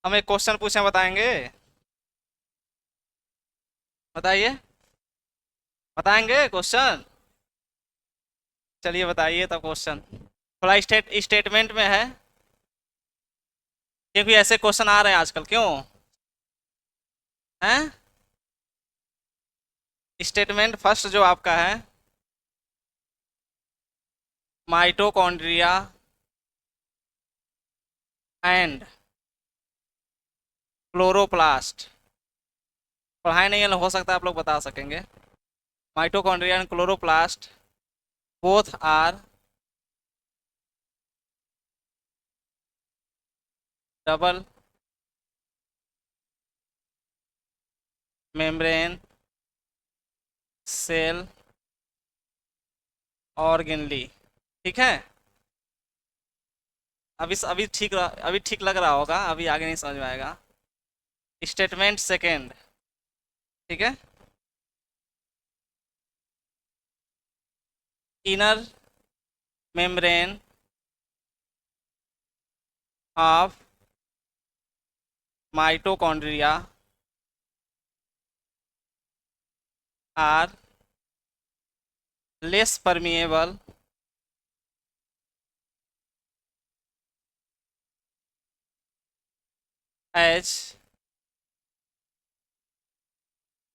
हम एक क्वेश्चन पूछे, बताएंगे? बताइए। बताएंगे क्वेश्चन? चलिए बताइए तब क्वेश्चन। थोड़ा स्टेटमेंट में है, क्योंकि ऐसे क्वेश्चन आ रहे हैं आजकल, क्यों? हैं? स्टेटमेंट फर्स्ट जो आपका है, माइटोकॉन्ड्रिया एंड क्लोरोप्लास्ट। पढ़ाई नहीं है, हो सकता है आप लोग बता सकेंगे। Mitochondria and chloroplast both are double membrane cell organelle. ठीक है। अभी ठीक लग रहा होगा, अभी आगे नहीं समझ में आएगा। Statement second. ठीक है। Inner membrane of mitochondria are less permeable as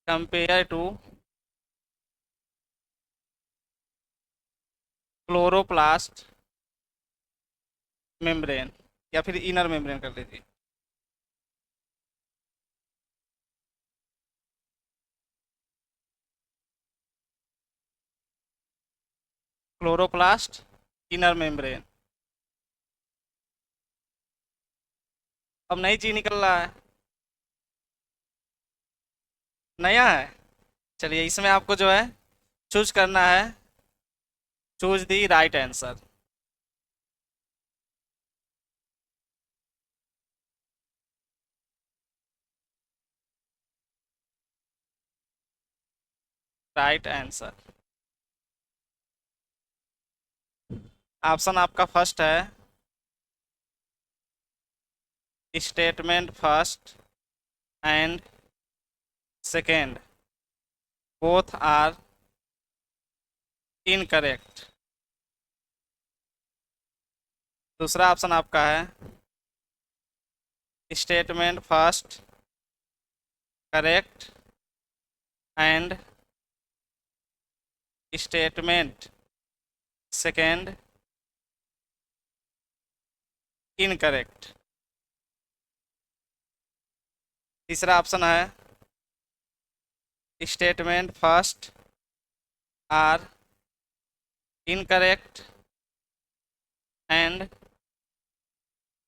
compare to chloroplast membrane, या फिर इनर मेम्ब्रेन कर लीजिए। Chloroplast inner membrane. अब नई चीज निकल रहा है, नया है। चलिए इसमें आपको जो है चूज करना है, choose the right answer. Right answer option आपका फर्स्ट है, statement first and second both are incorrect. दूसरा ऑप्शन आपका है, statement first correct and statement second incorrect. तीसरा ऑप्शन है, statement first are incorrect and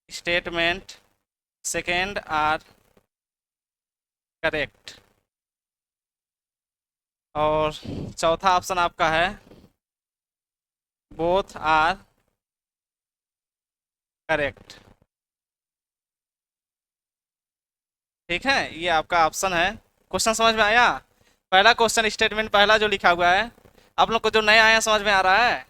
statement second are correct. और चौथा option आपका है, बोथ आर करेक्ट। ठीक है, ये आपका ऑप्शन है। क्वेश्चन समझ में आया? पहला क्वेश्चन स्टेटमेंट पहला जो लिखा हुआ है, आप लोग को जो नया आया समझ में आ रहा है?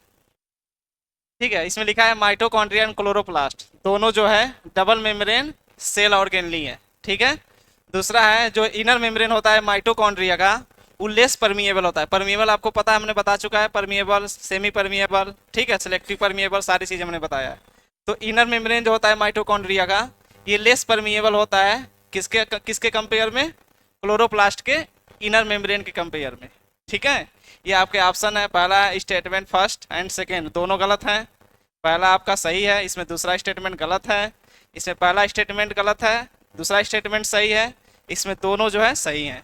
ठीक है, इसमें लिखा है माइटोकॉन्ड्रिया एंड क्लोरोप्लास्ट दोनों जो है डबल मेम्ब्रेन सेल ऑर्गेनली है। ठीक है। दूसरा है जो इनर मेम्ब्रेन होता है माइटोकॉन्ड्रिया का, वो लेस परमिएबल होता है। परमिएबल आपको पता है, हमने बता चुका है, परमिएबल सेमी परमिएबल, ठीक है, सिलेक्टिव परमिएबल, सारी चीज़ हमने बताया है। तो इनर मेम्ब्रेन जो होता है माइटोकॉन्ड्रिया का, ये लेस परमिएबल होता है किसके किसके कंपेयर में? क्लोरोप्लास्ट के इनर मेम्ब्रेन के कंपेयर में। ठीक है। ये आपके ऑप्शन है, पहला स्टेटमेंट फर्स्ट एंड सेकेंड दोनों गलत हैं। पहला आपका सही है, इसमें दूसरा स्टेटमेंट गलत है। इसमें पहला स्टेटमेंट गलत है, दूसरा स्टेटमेंट सही है, इसमें दोनों जो है सही हैं।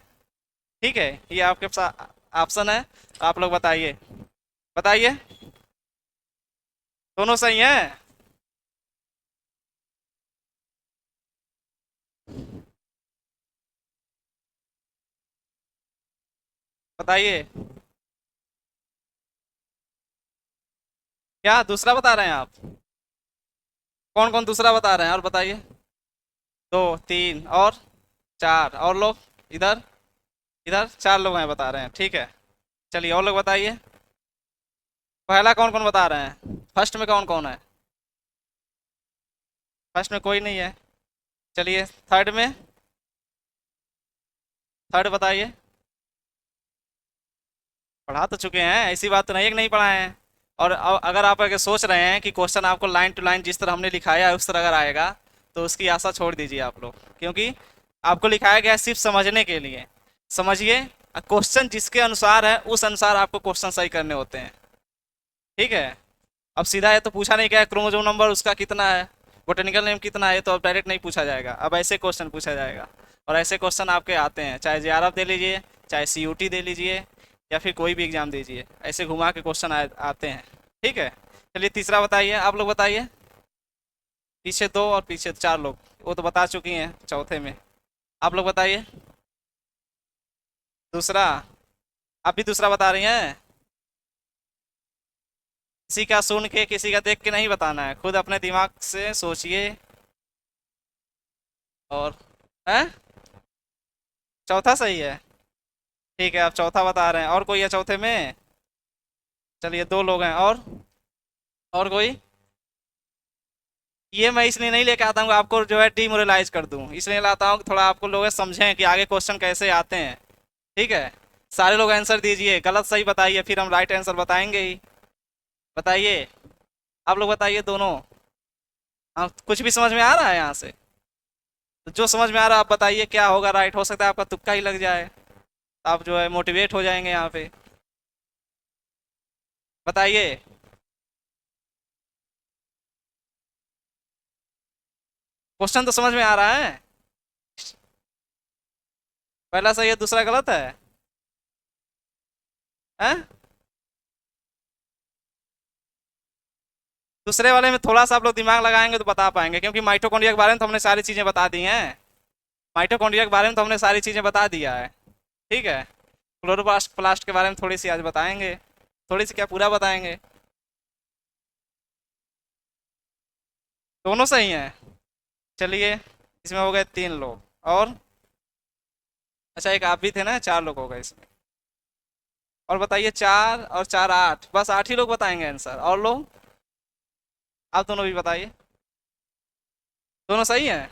ठीक है, ये आपके पास ऑप्शन है। आप लोग बताइए। बताइए। दोनों सही हैं? बताइए। क्या दूसरा बता रहे हैं आप? कौन कौन दूसरा बता रहे हैं और बताइए। दो, तीन और चार और लोग इधर। इधर चार लोग हैं बता रहे हैं, ठीक है। चलिए और लोग बताइए। पहला कौन कौन बता रहे हैं? फर्स्ट में कौन कौन है? फर्स्ट में कोई नहीं है। चलिए थर्ड में, थर्ड बताइए। पढ़ा तो चुके हैं, ऐसी बात तो नहीं है कि नहीं पढ़ाए हैं। और अगर आप अगर सोच रहे हैं कि क्वेश्चन आपको लाइन टू लाइन जिस तरह हमने लिखाया है उस तरह अगर आएगा, तो उसकी आशा छोड़ दीजिए आप लोग, क्योंकि आपको लिखाया गया है सिर्फ समझने के लिए। समझिए, क्वेश्चन जिसके अनुसार है उस अनुसार आपको क्वेश्चन सही करने होते हैं। ठीक है। अब सीधा है तो पूछा नहीं गया क्रोमोजोम नंबर उसका कितना है, बोटेनिकल नेम कितना है, तो अब डायरेक्ट नहीं पूछा जाएगा, अब ऐसे क्वेश्चन पूछा जाएगा। और ऐसे क्वेश्चन आपके आते हैं, चाहे जेआरएफ दे लीजिए, चाहे सीयूटी दे लीजिए, या फिर कोई भी एग्जाम दीजिए, ऐसे घुमा के क्वेश्चन आते हैं। ठीक है। चलिए तीसरा बताइए, आप लोग बताइए। पीछे दो और पीछे चार लोग, वो तो बता चुकी हैं चौथे में। आप लोग बताइए दूसरा। आप भी दूसरा बता रही हैं। किसी का सुन के किसी का देख के नहीं बताना है, खुद अपने दिमाग से सोचिए। और है चौथा सही है। ठीक है, आप चौथा बता रहे हैं, और कोई है चौथे में? चलिए दो लोग हैं, और कोई? ये मैं इसलिए नहीं लेके आता हूँ कि आपको जो है डीमोरलाइज कर दूँ, इसलिए लाता हूँ कि थोड़ा आपको लोग समझें कि आगे क्वेश्चन कैसे आते हैं। ठीक है। सारे लोग आंसर दीजिए, गलत सही बताइए, फिर हम राइट आंसर बताएंगे ही। बताइए, आप लोग बताइए दोनों। हाँ, कुछ भी समझ में आ रहा है यहाँ से? तो जो समझ में आ रहा है आप बताइए, क्या होगा राइट, हो सकता है आपका तुक्का ही लग जाए, आप जो है मोटिवेट हो जाएंगे यहाँ पे। बताइए। क्वेश्चन तो समझ में आ रहा है? पहला सही है, दूसरा गलत है? हैं? दूसरे वाले में थोड़ा सा आप लोग दिमाग लगाएंगे तो बता पाएंगे, क्योंकि माइटोकॉन्ड्रिया के बारे में तो हमने सारी चीज़ें बता दी हैं। माइटोकॉन्ड्रिया के बारे में तो हमने सारी चीज़ें बता दिया है। ठीक है। क्लोरोप्लास्ट प्लास्ट के बारे में थोड़ी सी आज बताएंगे, थोड़ी सी क्या पूरा बताएंगे। दोनों सही हैं। चलिए, इसमें हो गए तीन लोग। और अच्छा, एक आप भी थे ना, चार लोग हो गए इसमें। और बताइए, चार और चार आठ, बस आठ ही लोग बताएंगे आंसर, और लोग? आप दोनों भी बताइए। दोनों सही हैं?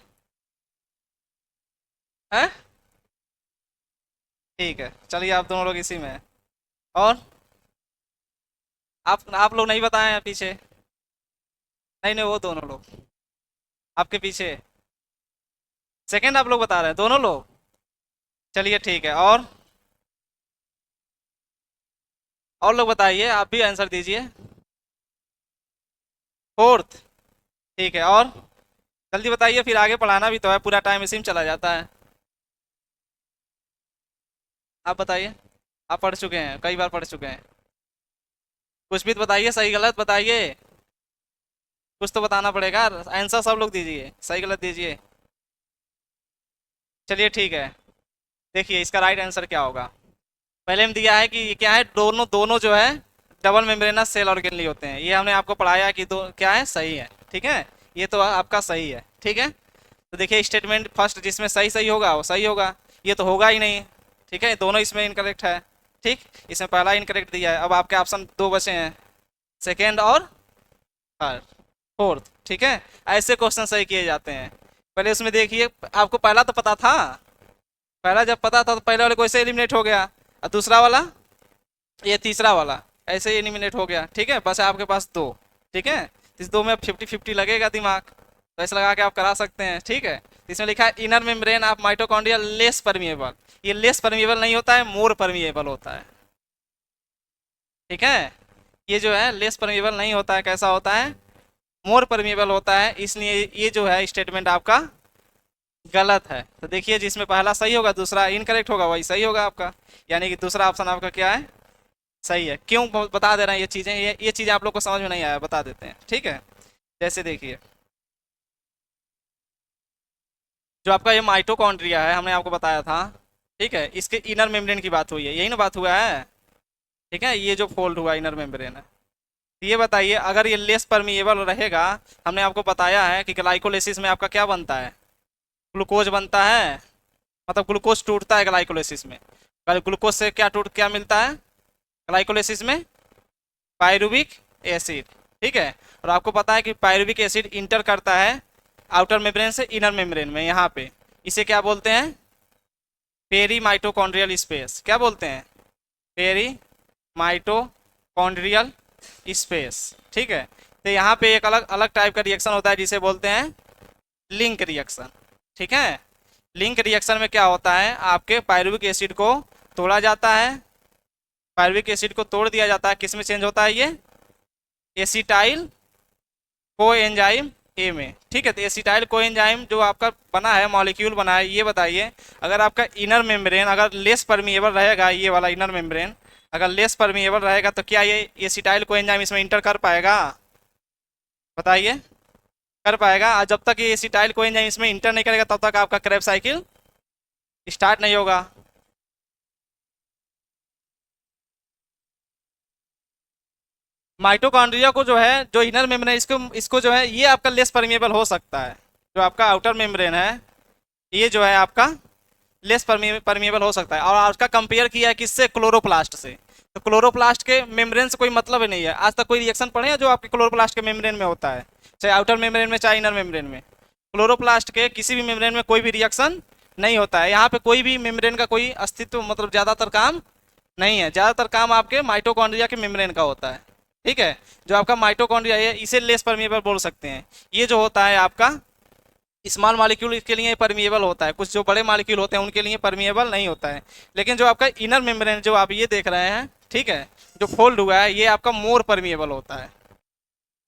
हैं? ठीक है, चलिए आप दोनों लोग इसी में हैं। और आप लोग नहीं बताए हैं पीछे? नहीं नहीं, वो दोनों लोग आपके पीछे। सेकंड आप लोग बता रहे हैं दोनों लोग? चलिए ठीक है। और लोग बताइए, आप भी आंसर दीजिए। फोर्थ। ठीक है। और जल्दी बताइए, फिर आगे पढ़ाना भी तो है, पूरा टाइम इसी में चला जाता है। आप बताइए। आप पढ़ चुके हैं, कई बार पढ़ चुके हैं। कुछ भी तो बताइए, सही गलत बताइए। कुछ तो बताना पड़ेगा, आंसर सब लोग दीजिए, सही गलत दीजिए। चलिए ठीक है। देखिए इसका राइट आंसर क्या होगा। पहले में दिया है कि ये क्या है, दोनों दोनों जो है डबल मेम्ब्रेनस सेल ऑर्गेनली होते हैं, ये हमने आपको पढ़ाया कि दो क्या है, सही है। ठीक है, ये तो आपका सही है। ठीक है। तो देखिए स्टेटमेंट फर्स्ट जिसमें सही सही होगा वो सही होगा, ये तो होगा ही नहीं। ठीक है, दोनों इसमें इनकरेक्ट है। ठीक, इसमें पहला इनकरेक्ट दिया है, अब आपके ऑप्शन दो बचे हैं, सेकेंड और थर्ड, फोर्थ। ठीक है, ऐसे क्वेश्चन सही किए जाते हैं। पहले उसमें देखिए, आपको पहला तो पता था, पहला जब पता था तो पहले वाले को ऐसे एलिमिनेट हो गया, और दूसरा वाला, ये तीसरा वाला ऐसे ही एलिमिनेट हो गया। ठीक है, बस आपके पास दो। ठीक है, इस दो में 50-50 लगेगा दिमाग, तो ऐसे लगा के आप करा सकते हैं। ठीक है, तो इसमें लिखा है inner membrane of mitochondria less permeable, ये लेस परमिएबल नहीं होता है, मोर परमिएबल होता है। ठीक है, ये जो है लेस परमिएबल नहीं होता है, कैसा होता है, मोर परमिएबल होता है, इसलिए ये जो है स्टेटमेंट आपका गलत है। तो देखिए जिसमें पहला सही होगा दूसरा इनकरेक्ट होगा, वही सही होगा आपका, यानी कि दूसरा ऑप्शन आपका क्या है, सही है। क्यों बता दे रहे हैं ये चीज़ें, ये चीज़ें आप लोग को समझ में नहीं आया, बता देते हैं। ठीक है, जैसे देखिए जो आपका ये माइटोकॉन्ड्रिया है हमने आपको बताया था, ठीक है, इसके इनर मेम्ब्रेन की बात हुई है, यही ना बात हुआ है। ठीक है, ये जो फोल्ड हुआ इनर मेम्ब्रेन है, तो ये बताइए अगर ये लेस परमिएबल रहेगा, हमने आपको बताया है कि ग्लाइकोलिसिस में आपका क्या बनता है, ग्लूकोज बनता है, मतलब ग्लूकोज टूटता है ग्लाइकोलिसिस में। ग्लूकोज से क्या मिलता है ग्लाइकोलिसिस में, पायरुविक एसिड। ठीक है, और आपको पता है कि पायरुविक एसिड इंटर करता है आउटर मेम्ब्रेन से इनर मेम्ब्रेन में, यहाँ पे इसे क्या बोलते हैं? Peri mitochondrial space. क्या बोलते हैं? Peri mitochondrial space. ठीक है, तो यहाँ पे एक अलग अलग टाइप का रिएक्शन होता है जिसे बोलते हैं लिंक रिएक्शन। ठीक है, लिंक रिएक्शन में क्या होता है, आपके पायरुविक एसिड को तोड़ा जाता है, पायरुविक एसिड को तोड़ दिया जाता है, किस में चेंज होता है ये? एसिटाइल कोएंजाइम ए में। ठीक है, तो एसिटाइल कोएंजाइम जो आपका बना है, मॉलिक्यूल बना है, ये बताइए अगर आपका इनर मेम्ब्रेन अगर लेस परमिएबल रहेगा, ये वाला इनर मेम्ब्रेन अगर लेस परमिएबल रहेगा तो क्या ये एसिटाइल कोएंजाइम इसमें इंटर कर पाएगा? बताइए, कर पाएगा? और जब तक ये एसिटाइल कोएंजाइम इसमें इंटर नहीं करेगा तब तक आपका क्रेब साइकिल स्टार्ट नहीं होगा। माइटोकॉन्ड्रिया को जो है, जो इनर मेम्ब्रेन इसको इसको जो है ये आपका लेस परमिएबल हो सकता है, जो आपका आउटर मेम्ब्रेन है ये जो है आपका लेस परमिएबल हो सकता है। और उसका कंपेयर किया है किससे? क्लोरोप्लास्ट से। तो क्लोरोप्लास्ट के मेम्ब्रेन से कोई मतलब ही नहीं है। आज तक कोई रिएक्शन पढ़े हैं जो आपके क्लोरोप्लास्ट के मेम्ब्रेन में होता है, चाहे आउटर मेम्ब्रेन में चाहे इनर मेम्ब्रेन में? क्लोरोप्लास्ट के किसी भी मेम्ब्रेन में कोई भी रिएक्शन नहीं होता है। यहाँ पे कोई भी मेम्ब्रेन का कोई अस्तित्व मतलब ज़्यादातर काम नहीं है, ज़्यादातर काम आपके माइटोकॉन्ड्रिया के मेम्ब्रेन का होता है। ठीक है, जो आपका माइटोकॉन्ड्रिया है इसे लेस परमिएबल बोल सकते हैं। ये जो होता है आपका स्मॉल मॉलिक्यूल के लिए परमिएबल होता है, कुछ जो बड़े मॉलिक्यूल होते हैं उनके लिए परमिएबल नहीं होता है। लेकिन जो आपका इनर मेम्ब्रेन जो आप ये देख रहे हैं, ठीक है, जो फोल्ड हुआ है ये आपका मोर परमिएबल होता है,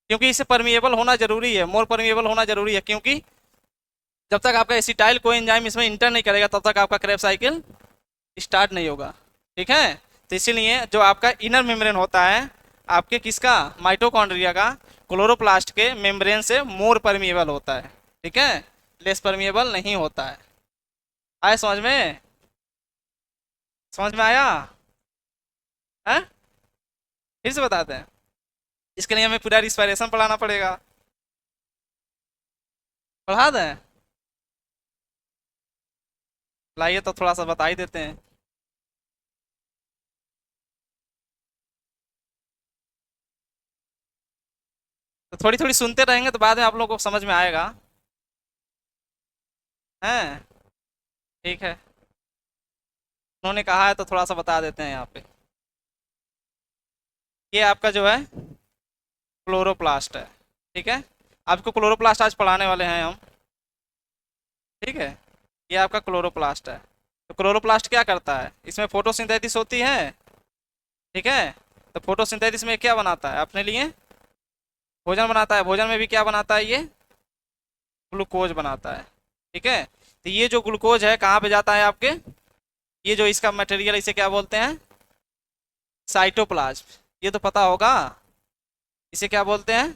क्योंकि इसे परमिएबल होना जरूरी है, मोर परमिएबल होना जरूरी है, क्योंकि जब तक आपका एसिटाइल कोएंजाइम इसमें इंटर नहीं करेगा तब तक आपका क्रेब साइकिल स्टार्ट नहीं होगा। ठीक है, तो इसीलिए जो आपका इनर मेम्ब्रेन होता है आपके किसका? माइटोकॉन्ड्रिया का, क्लोरोप्लास्ट के मेम्ब्रेन से मोर परमिएबल होता है। ठीक है, लेस परमिएबल नहीं होता है। आए समझ में? समझ में आया है? फिर से बताते हैं, इसके लिए हमें पूरा रिस्पायरेशन पढ़ाना पड़ेगा। पढ़ा दें? लाइए तो थोड़ा सा बता ही देते हैं। तो थोड़ी थोड़ी सुनते रहेंगे तो बाद में आप लोगों को समझ में आएगा। हैं? ठीक है, उन्होंने कहा है तो थोड़ा सा बता देते हैं यहाँ पे। ये आपका जो है क्लोरोप्लास्ट है। ठीक है, आपको क्लोरोप्लास्ट आज पढ़ाने वाले हैं हम। ठीक है, ये आपका क्लोरोप्लास्ट है। तो क्लोरोप्लास्ट क्या करता है? इसमें फोटोसिंथेसिस होती है। ठीक है, तो फोटोसिंथेसिस में क्या बनाता है? अपने लिए भोजन बनाता है। भोजन में भी क्या बनाता है? ये ग्लूकोज बनाता है। ठीक है, तो ये जो ग्लूकोज है कहाँ पे जाता है आपके? ये जो इसका मटेरियल इसे क्या बोलते हैं? साइटोप्लाज्म। ये तो पता होगा, इसे क्या बोलते हैं?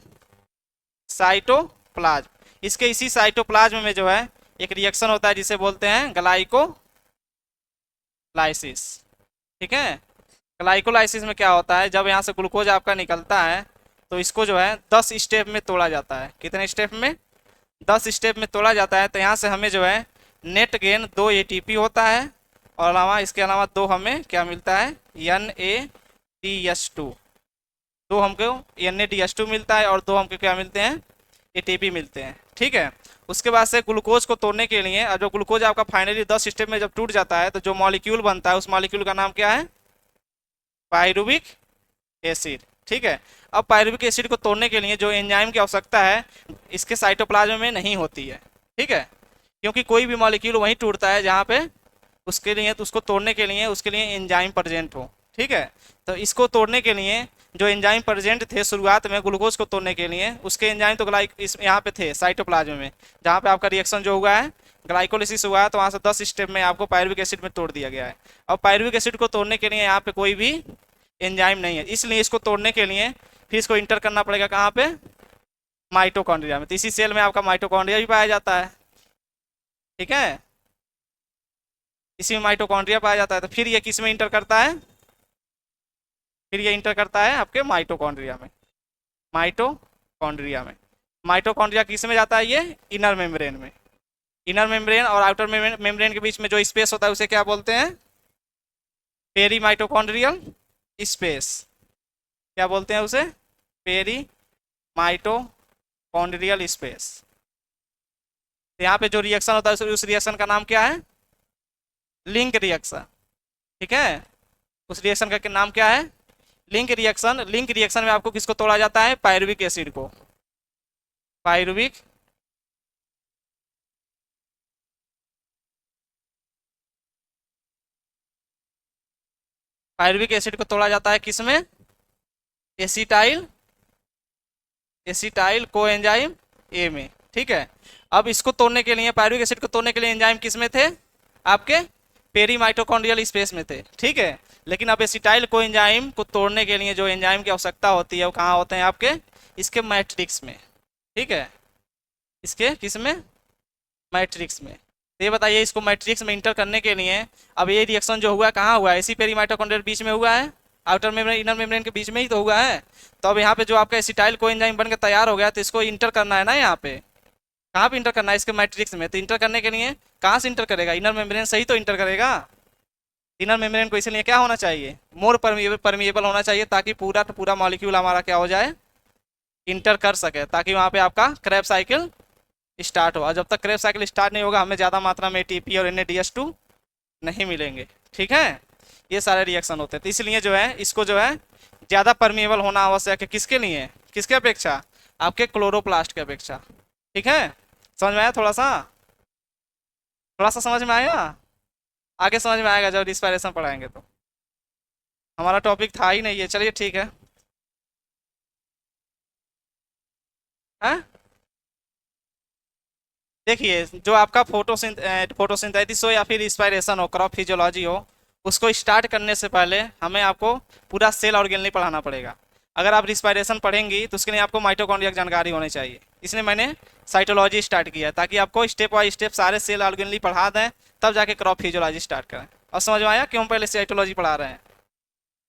साइटोप्लाज्म। इसके इसी साइटोप्लाज्म में जो है एक रिएक्शन होता है जिसे बोलते हैं ग्लाइकोलाइसिस। ठीक है, ग्लाइकोलाइसिस में क्या होता है, जब यहाँ से ग्लूकोज आपका निकलता है तो इसको जो है 10 स्टेप में तोड़ा जाता है। कितने स्टेप में? 10 स्टेप में तोड़ा जाता है। तो यहाँ से हमें जो है नेट गेन 2 एटीपी होता है, और अलावा इसके अलावा 2 हमें क्या मिलता है? NADH2। 2 हमको NADH2 मिलता है और 2 हमको क्या मिलते हैं? एटीपी मिलते हैं। ठीक है, उसके बाद से ग्लूकोज को तोड़ने के लिए, और जो ग्लूकोज आपका फाइनली 10 स्टेप में जब टूट जाता है तो जो मॉलिक्यूल बनता है उस मॉलिक्यूल का नाम क्या है? Pyruvic acid. ठीक है, अब पायरुविक एसिड को तोड़ने के लिए जो एंजाइम की आवश्यकता है इसके साइटोप्लाज्म में नहीं होती है। ठीक है, क्योंकि कोई भी मॉलिक्यूल वहीं टूटता है जहाँ पे उसके लिए, तो उसको तोड़ने के लिए उसके लिए एंजाइम प्रेजेंट हो। ठीक है, तो इसको तोड़ने के लिए जो एंजाइम प्रेजेंट थे शुरुआत में ग्लूकोज को तोड़ने के लिए, उसके एंजाइम तो इस यहाँ पे थे साइटोप्लाज्म में, जहाँ पे आपका रिएक्शन जो हुआ है ग्लाइकोलिसिस हुआ है, तो वहाँ से 10 स्टेप में आपको पायरुविक एसिड में तोड़ दिया गया है। अब पायरुविक एसिड को तोड़ने के लिए यहाँ पे कोई भी एंजाइम नहीं है, इसलिए इसको तोड़ने के लिए फिर इसको इंटर करना पड़ेगा कहाँ पे? माइटोकॉन्ड्रिया में। तो इसी सेल में आपका माइटोकॉन्ड्रिया भी पाया जाता है। ठीक है, इसी में माइटोकॉन्ड्रिया पाया जाता है। तो फिर ये किस में इंटर करता है? फिर ये इंटर करता है आपके माइटोकॉन्ड्रिया में। माइटोकॉन्ड्रिया में, माइटोकॉन्ड्रिया किस में जाता है? ये इनर मेम्ब्रेन में। इनर मेम्ब्रेन और आउटर मेम्ब्रेन के बीच में जो स्पेस होता है उसे क्या बोलते हैं? Peri mitochondrial space. क्या बोलते हैं उसे? Peri mitochondrial space. तो यहाँ पे जो रिएक्शन होता है उस रिएक्शन का नाम क्या है? Link reaction. ठीक है, उस रिएक्शन का नाम क्या है? Link reaction. लिंक रिएक्शन में आपको किसको तोड़ा जाता है? पायरुविक एसिड को। पायरुविक पायरुविक एसिड को तोड़ा जाता है किसमें? एसिटाइल एसिटाइल कोएंजाइम ए में। ठीक है, अब इसको तोड़ने के लिए, पायरुविक एसिड को तोड़ने के लिए एंजाइम किस में थे? आपके पेरी माइटोकॉन्ड्रियल स्पेस में थे। ठीक है, लेकिन अब एसिटाइल कोएंजाइम को तोड़ने के लिए जो एंजाइम की आवश्यकता होती है वो कहाँ होते हैं? आपके इसके मैट्रिक्स में। ठीक है, इसके किस में? मैट्रिक्स में। तो ये बताइए, इसको मैट्रिक्स में इंटर करने के लिए अब ये रिएक्शन जो हुआ है कहाँ हुआ है? इसी पेरी माइटोकॉन्ड्रियल बीच में हुआ है, आउटर मेम्ब्रेन इनर मेम्ब्रेन के बीच में ही तो हुआ है। तो अब यहाँ पे जो आपका एसिटाइल कोएंजाइम बनकर तैयार हो गया, तो इसको इंटर करना है ना यहाँ पे। कहाँ पे इंटर करना है? इसके मैट्रिक्स में। तो इंटर करने के लिए कहाँ से इंटर करेगा? इनर मेम्ब्रेन से ही तो इंटर करेगा। इनर मेम्ब्रेन को इसलिए क्या होना चाहिए? मोर परमिएबल होना चाहिए, ताकि पूरा का पूरा मॉलिक्यूल हमारा क्या हो जाए? इंटर कर सके, ताकि वहाँ पे आपका क्रैब साइकिल स्टार्ट हो। और जब तक क्रैब साइकिल स्टार्ट नहीं होगा, हमें ज़्यादा मात्रा में एटीपी और NADH2 नहीं मिलेंगे। ठीक है, ये सारे रिएक्शन होते हैं। तो इसलिए जो है इसको जो है ज़्यादा परमिएबल होना आवश्यक है। किसके लिए? किसके अपेक्षा? आपके क्लोरोप्लास्ट के अपेक्षा। ठीक है, समझ में आया? थोड़ा सा समझ में आया? आगे समझ में आएगा जब रिस्पायरेशन पढ़ाएंगे तो। हमारा टॉपिक था ही नहीं है। चलिए ठीक है। हाँ, देखिए, जो आपका फोटोसिंथेसिस हो या फिर रिस्पायरेशन हो, क्रॉप फिजियोलॉजी हो, उसको स्टार्ट करने से पहले हमें आपको पूरा सेल ऑर्गेनली पढ़ाना पड़ेगा। अगर आप रिस्पायरेशन पढ़ेंगी तो उसके लिए आपको माइटोकॉन्ड्रिया की जानकारी होनी चाहिए। इसलिए मैंने साइटोलॉजी स्टार्ट किया है, ताकि आपको स्टेप बाय स्टेप सारे सेल ऑर्गेनली पढ़ा दें, तब जाके क्रॉप फिजियोलॉजी स्टार्ट करें। और समझ में आया क्यों पहले साइटोलॉजी पढ़ा रहे हैं?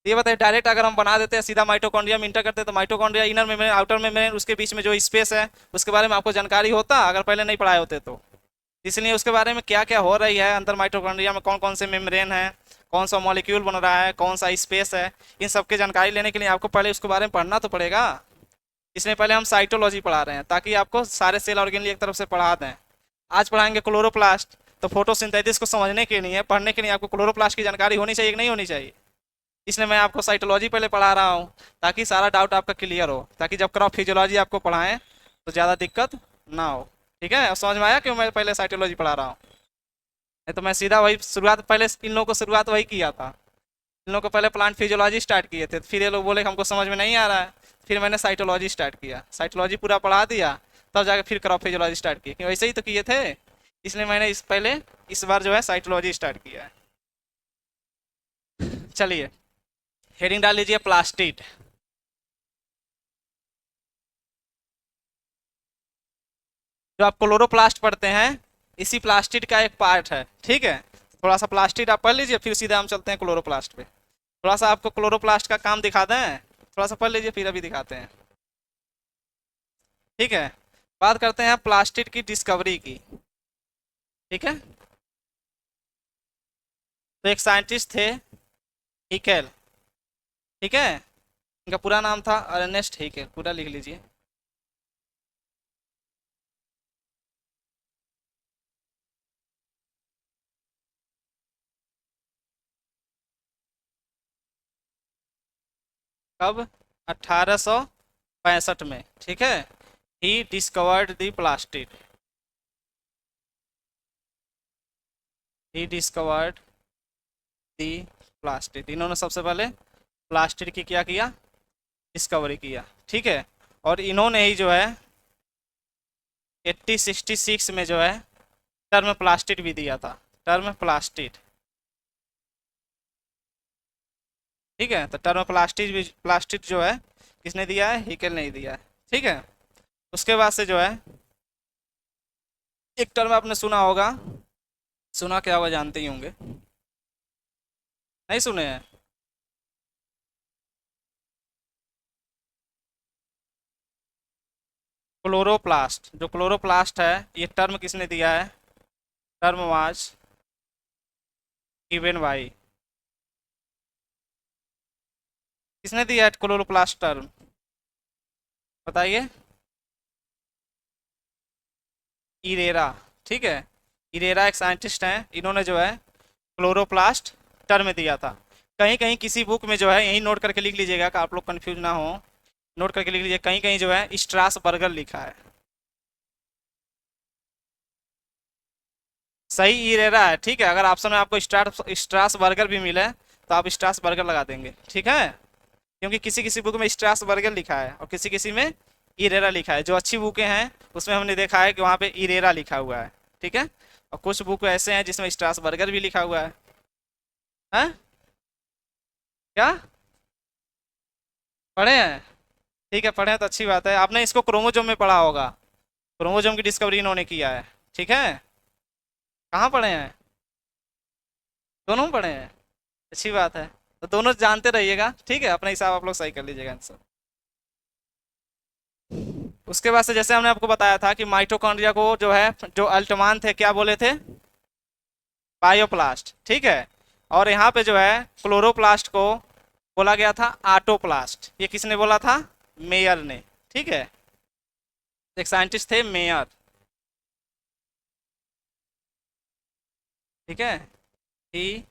ये बताइए, डायरेक्ट अगर हम बना देते हैं सीधा माइटोकॉन्ड्रिया में इंटर करते हैं, तो mitochondria inner membrane outer membrane उसके बीच में जो स्पेस है उसके बारे में आपको जानकारी होता अगर पहले नहीं पढ़ाए होते तो। इसलिए उसके बारे में क्या क्या हो रही है अंदर माइटोकॉन्ड्रिया में, कौन कौन से मेम्ब्रेन है, कौन सा मॉलिक्यूल बन रहा है, कौन सा स्पेस है, इन सब की जानकारी लेने के लिए आपको पहले उसके बारे में पढ़ना तो पड़ेगा। इसलिए पहले हम साइटोलॉजी पढ़ा रहे हैं, ताकि आपको सारे सेल ऑर्गेनली एक तरफ से पढ़ा दें। आज पढ़ाएंगे क्लोरोप्लास्ट, तो फोटोसिंथेसिस को समझने के लिए, पढ़ने के लिए आपको क्लोरोप्लास्ट की जानकारी होनी चाहिए कि नहीं होनी चाहिए? इसलिए मैं आपको साइटोलॉजी पहले पढ़ा रहा हूँ, ताकि सारा डाउट आपका क्लियर हो, ताकि जब क्रॉप फिजियोलॉजी आपको पढ़ाएं तो ज़्यादा दिक्कत ना हो। ठीक है, समझ में आया क्यों मैं पहले साइटोलॉजी पढ़ा रहा हूँ? नहीं तो मैं सीधा वही शुरुआत, पहले इन लोगों को शुरुआत वही किया था। इन लोगों को पहले प्लांट फिजियोलॉजी स्टार्ट किए थे, फिर ये लोग बोले हमको समझ में नहीं आ रहा है, फिर मैंने साइटोलॉजी स्टार्ट किया, साइटोलॉजी पूरा पढ़ा दिया, तब जाकर फिर क्रॉप फिजियोलॉजी स्टार्ट किया, क्योंकि वैसे ही तो किए थे। इसलिए मैंने इस बार जो है साइटोलॉजी स्टार्ट किया है। चलिए, हेडिंग डाल लीजिए प्लास्टिड। जो आप क्लोरोप्लास्ट पढ़ते हैं, इसी प्लास्टिड का एक पार्ट है। ठीक है, थोड़ा सा प्लास्टिड आप पढ़ लीजिए, फिर सीधा हम चलते हैं क्लोरोप्लास्ट पे। थोड़ा सा आपको क्लोरोप्लास्ट का काम दिखा दें, थोड़ा सा पढ़ लीजिए, फिर अभी दिखाते हैं। ठीक है, बात करते हैं प्लास्टिड की डिस्कवरी की। ठीक है, तो एक साइंटिस्ट थे, हिकेल। ठीक है, इनका पूरा नाम था अर्नेस्ट हिकेल, पूरा लिख लीजिए। कब? 1865 में। ठीक है, he discovered the plastid. He discovered the plastid. इन्होंने सबसे पहले प्लास्टिड की क्या किया? डिस्कवरी किया। ठीक है, और इन्होंने ही जो है 1866 में जो है टर्म प्लास्टिड भी दिया था, टर्म प्लास्टिड। ठीक है, तो टर्म प्लास्टिड जो है किसने दिया है? हिकेल ने ही दिया है। ठीक है, उसके बाद से जो है एक टर्म आपने सुना होगा, सुना क्या होगा जानते ही होंगे, नहीं सुने हैं? क्लोरोप्लास्ट। जो क्लोरोप्लास्ट है, ये टर्म किसने दिया है? टर्म वाज गिवन बाई, किसने दिया है क्लोरोप्लास्ट टर्म? बताइए। इरेरा। ठीक है। इरेरा एक साइंटिस्ट हैं, इन्होंने जो है क्लोरोप्लास्ट टर्म दिया था। कहीं कहीं किसी बुक में जो है, यही नोट करके लिख लीजिएगा कि आप लोग कंफ्यूज ना हो, नोट करके लिख लीजिए, कहीं कहीं जो है स्ट्रासबर्गर लिखा है। सही इरेरा है, ठीक है। अगर ऑप्शन में आपको स्ट्रासबर्गर भी मिले तो आप स्ट्रासबर्गर लगा देंगे, ठीक है। क्योंकि किसी किसी बुक में स्ट्रासबर्गर लिखा है और किसी किसी में इरेरा लिखा है। जो अच्छी बुकें हैं उसमें हमने देखा है कि वहाँ पे इरेरा लिखा हुआ है, ठीक है। और कुछ बुक ऐसे हैं जिसमें स्ट्रासबर्गर भी लिखा हुआ है। हैं? क्या पढ़े हैं? ठीक है, पढ़े हैं तो अच्छी बात है। आपने इसको क्रोमोजोम में पढ़ा होगा, क्रोमोजोम की डिस्कवरी इन्होंने किया है, ठीक है। कहाँ पढ़े हैं? दोनों में पढ़े हैं, अच्छी बात है। तो दोनों जानते रहिएगा, ठीक है। अपने हिसाब आप लोग सही कर लीजिएगा आंसर। उसके बाद से जैसे हमने आपको बताया था कि माइटोकॉन्ड्रिया को जो है, जो अल्टमान थे क्या बोले थे? बायोप्लास्ट, ठीक है। और यहाँ पे जो है क्लोरोप्लास्ट को बोला गया था आटोप्लास्ट। ये किसने बोला था? मेयर ने, ठीक है। एक साइंटिस्ट थे मेयर, ठीक है। He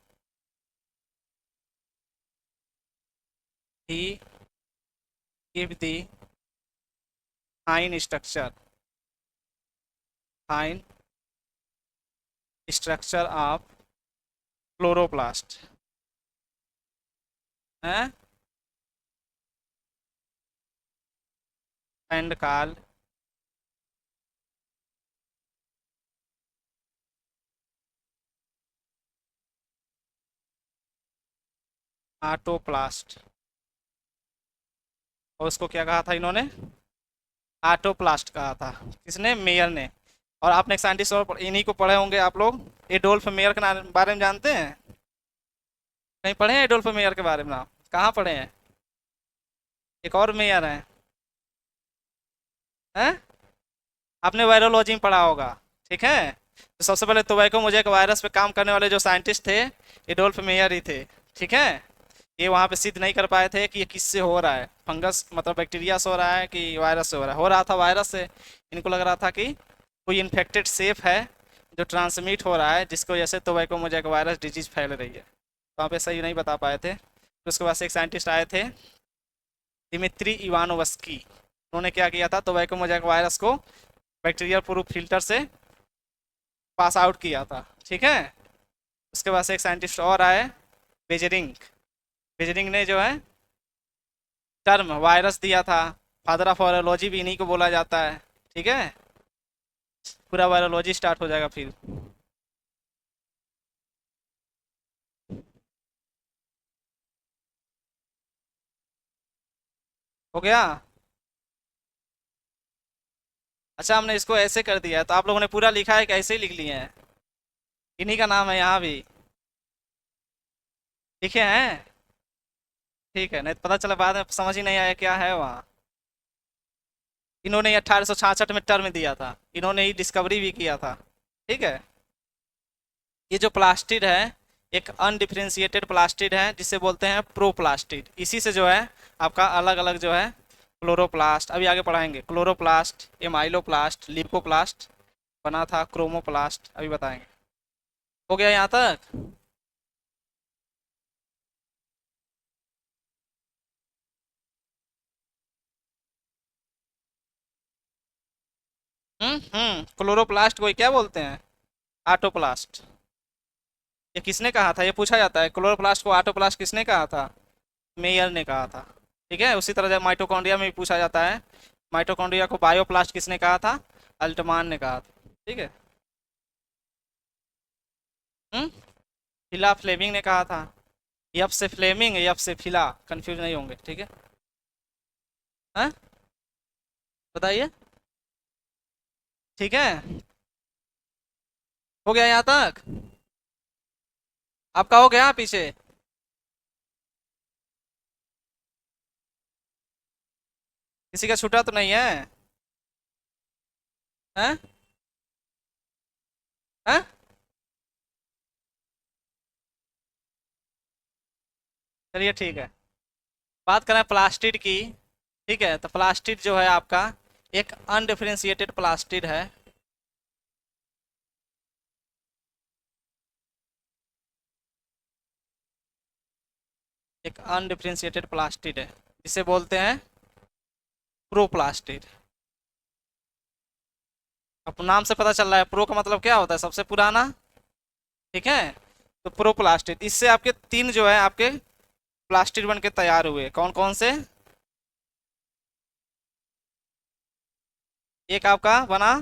he give the fine structure, fine structure of chloroplast है एंड कॉल आटोप्लास्ट। और उसको क्या कहा था इन्होंने? आटोप्लास्ट कहा था। किसने? मेयर ने। और आपने एक साइंटिस्ट और इन्हीं को पढ़े होंगे आप लोग, एडोल्फ मेयर के बारे में जानते हैं? कहीं पढ़े हैं एडोल्फ मेयर के बारे में आप? कहाँ पढ़े हैं? एक और मेयर हैं? आपने वायरोलॉजी में पढ़ा होगा, ठीक है। तो सबसे पहले टोबैको मोज़ेक वायरस पे काम करने वाले जो साइंटिस्ट थे, एडोल्फ मेयर ही थे, ठीक है। ये वहाँ पे सिद्ध नहीं कर पाए थे कि ये किससे हो रहा है, फंगस मतलब बैक्टीरिया से हो रहा है कि वायरस से हो रहा है। हो रहा था वायरस से। इनको लग रहा था कि कोई इन्फेक्टेड सेफ है जो ट्रांसमिट हो रहा है, जिसकी वजह से टोबैको मोज़ेक वायरस डिजीज फैल रही है। वहाँ पे सही नहीं बता पाए थे। तो उसके बाद से एक साइंटिस्ट आए थे, दिमित्री इवानोवस्की। उन्होंने क्या किया था, टोबैको मोज़ेक वायरस को बैक्टीरियल प्रूफ फिल्टर से पास आउट किया था, ठीक है। उसके बाद से एक साइंटिस्ट और आए, बेजरिंग। बेजरिंग ने जो है टर्म वायरस दिया था। फादर ऑफ वायरोलॉजी भी इन्हीं को बोला जाता है, ठीक है। पूरा वायरोलॉजी स्टार्ट हो जाएगा फिर। हो गया? अच्छा, हमने इसको ऐसे कर दिया है तो आप लोगों ने पूरा लिखा है कि ऐसे ही लिख लिए हैं? इन्हीं का नाम है यहाँ भी, लिखे हैं? ठीक है, नहीं तो पता चला बाद में समझ ही नहीं आया क्या है वहाँ। इन्होंने 1866 में टर्म दिया था, इन्होंने ही डिस्कवरी भी किया था, ठीक है। ये जो प्लास्टिड है एक अनडिफरेंशिएटेड प्लास्टिड है, जिसे बोलते हैं प्रोप्लास्टिड। इसी से जो है आपका अलग अलग जो है क्लोरोप्लास्ट, अभी आगे पढ़ाएंगे, क्लोरोप्लास्ट, एमाइलोप्लास्ट, लिपोप्लास्ट बना था, क्रोमोप्लास्ट अभी बताएंगे। हो गया यहाँ तक? क्लोरोप्लास्ट को क्या बोलते हैं? आटोप्लास्ट। ये किसने कहा था, ये पूछा जाता है, क्लोरोप्लास्ट को आटोप्लास्ट किसने कहा था? मेयर ने कहा था, ठीक है। उसी तरह जब माइटोकॉन्ड्रिया में भी पूछा जाता है, माइटोकॉन्ड्रिया को बायोप्लास्ट किसने कहा था? अल्टमान ने कहा था, ठीक है। हम्म फिला फ्लेमिंग ने कहा था। यप से फ्लेमिंग, यप से फिला, कंफ्यूज नहीं होंगे, ठीक है। हैं? बताइए। ठीक है, हो गया यहाँ तक? आपका हो गया पीछे? किसी का छूटा तो नहीं है? हैं? हैं? चलिए ठीक है। बात करें प्लास्टिड की, ठीक है। तो प्लास्टिड जो है आपका एक अनडिफरेंशिएटेड प्लास्टिड है, एक अनडिफ्रेंशिएटेड प्लास्टिड है जिसे बोलते हैं प्रोप्लास्टिड। अब नाम से पता चल रहा है प्रो का मतलब क्या होता है, सबसे पुराना। ठीक है, तो प्रोप्लास्टिड, इससे आपके तीन जो है आपके प्लास्टिड बन के तैयार हुए। कौन कौन से? एक आपका बना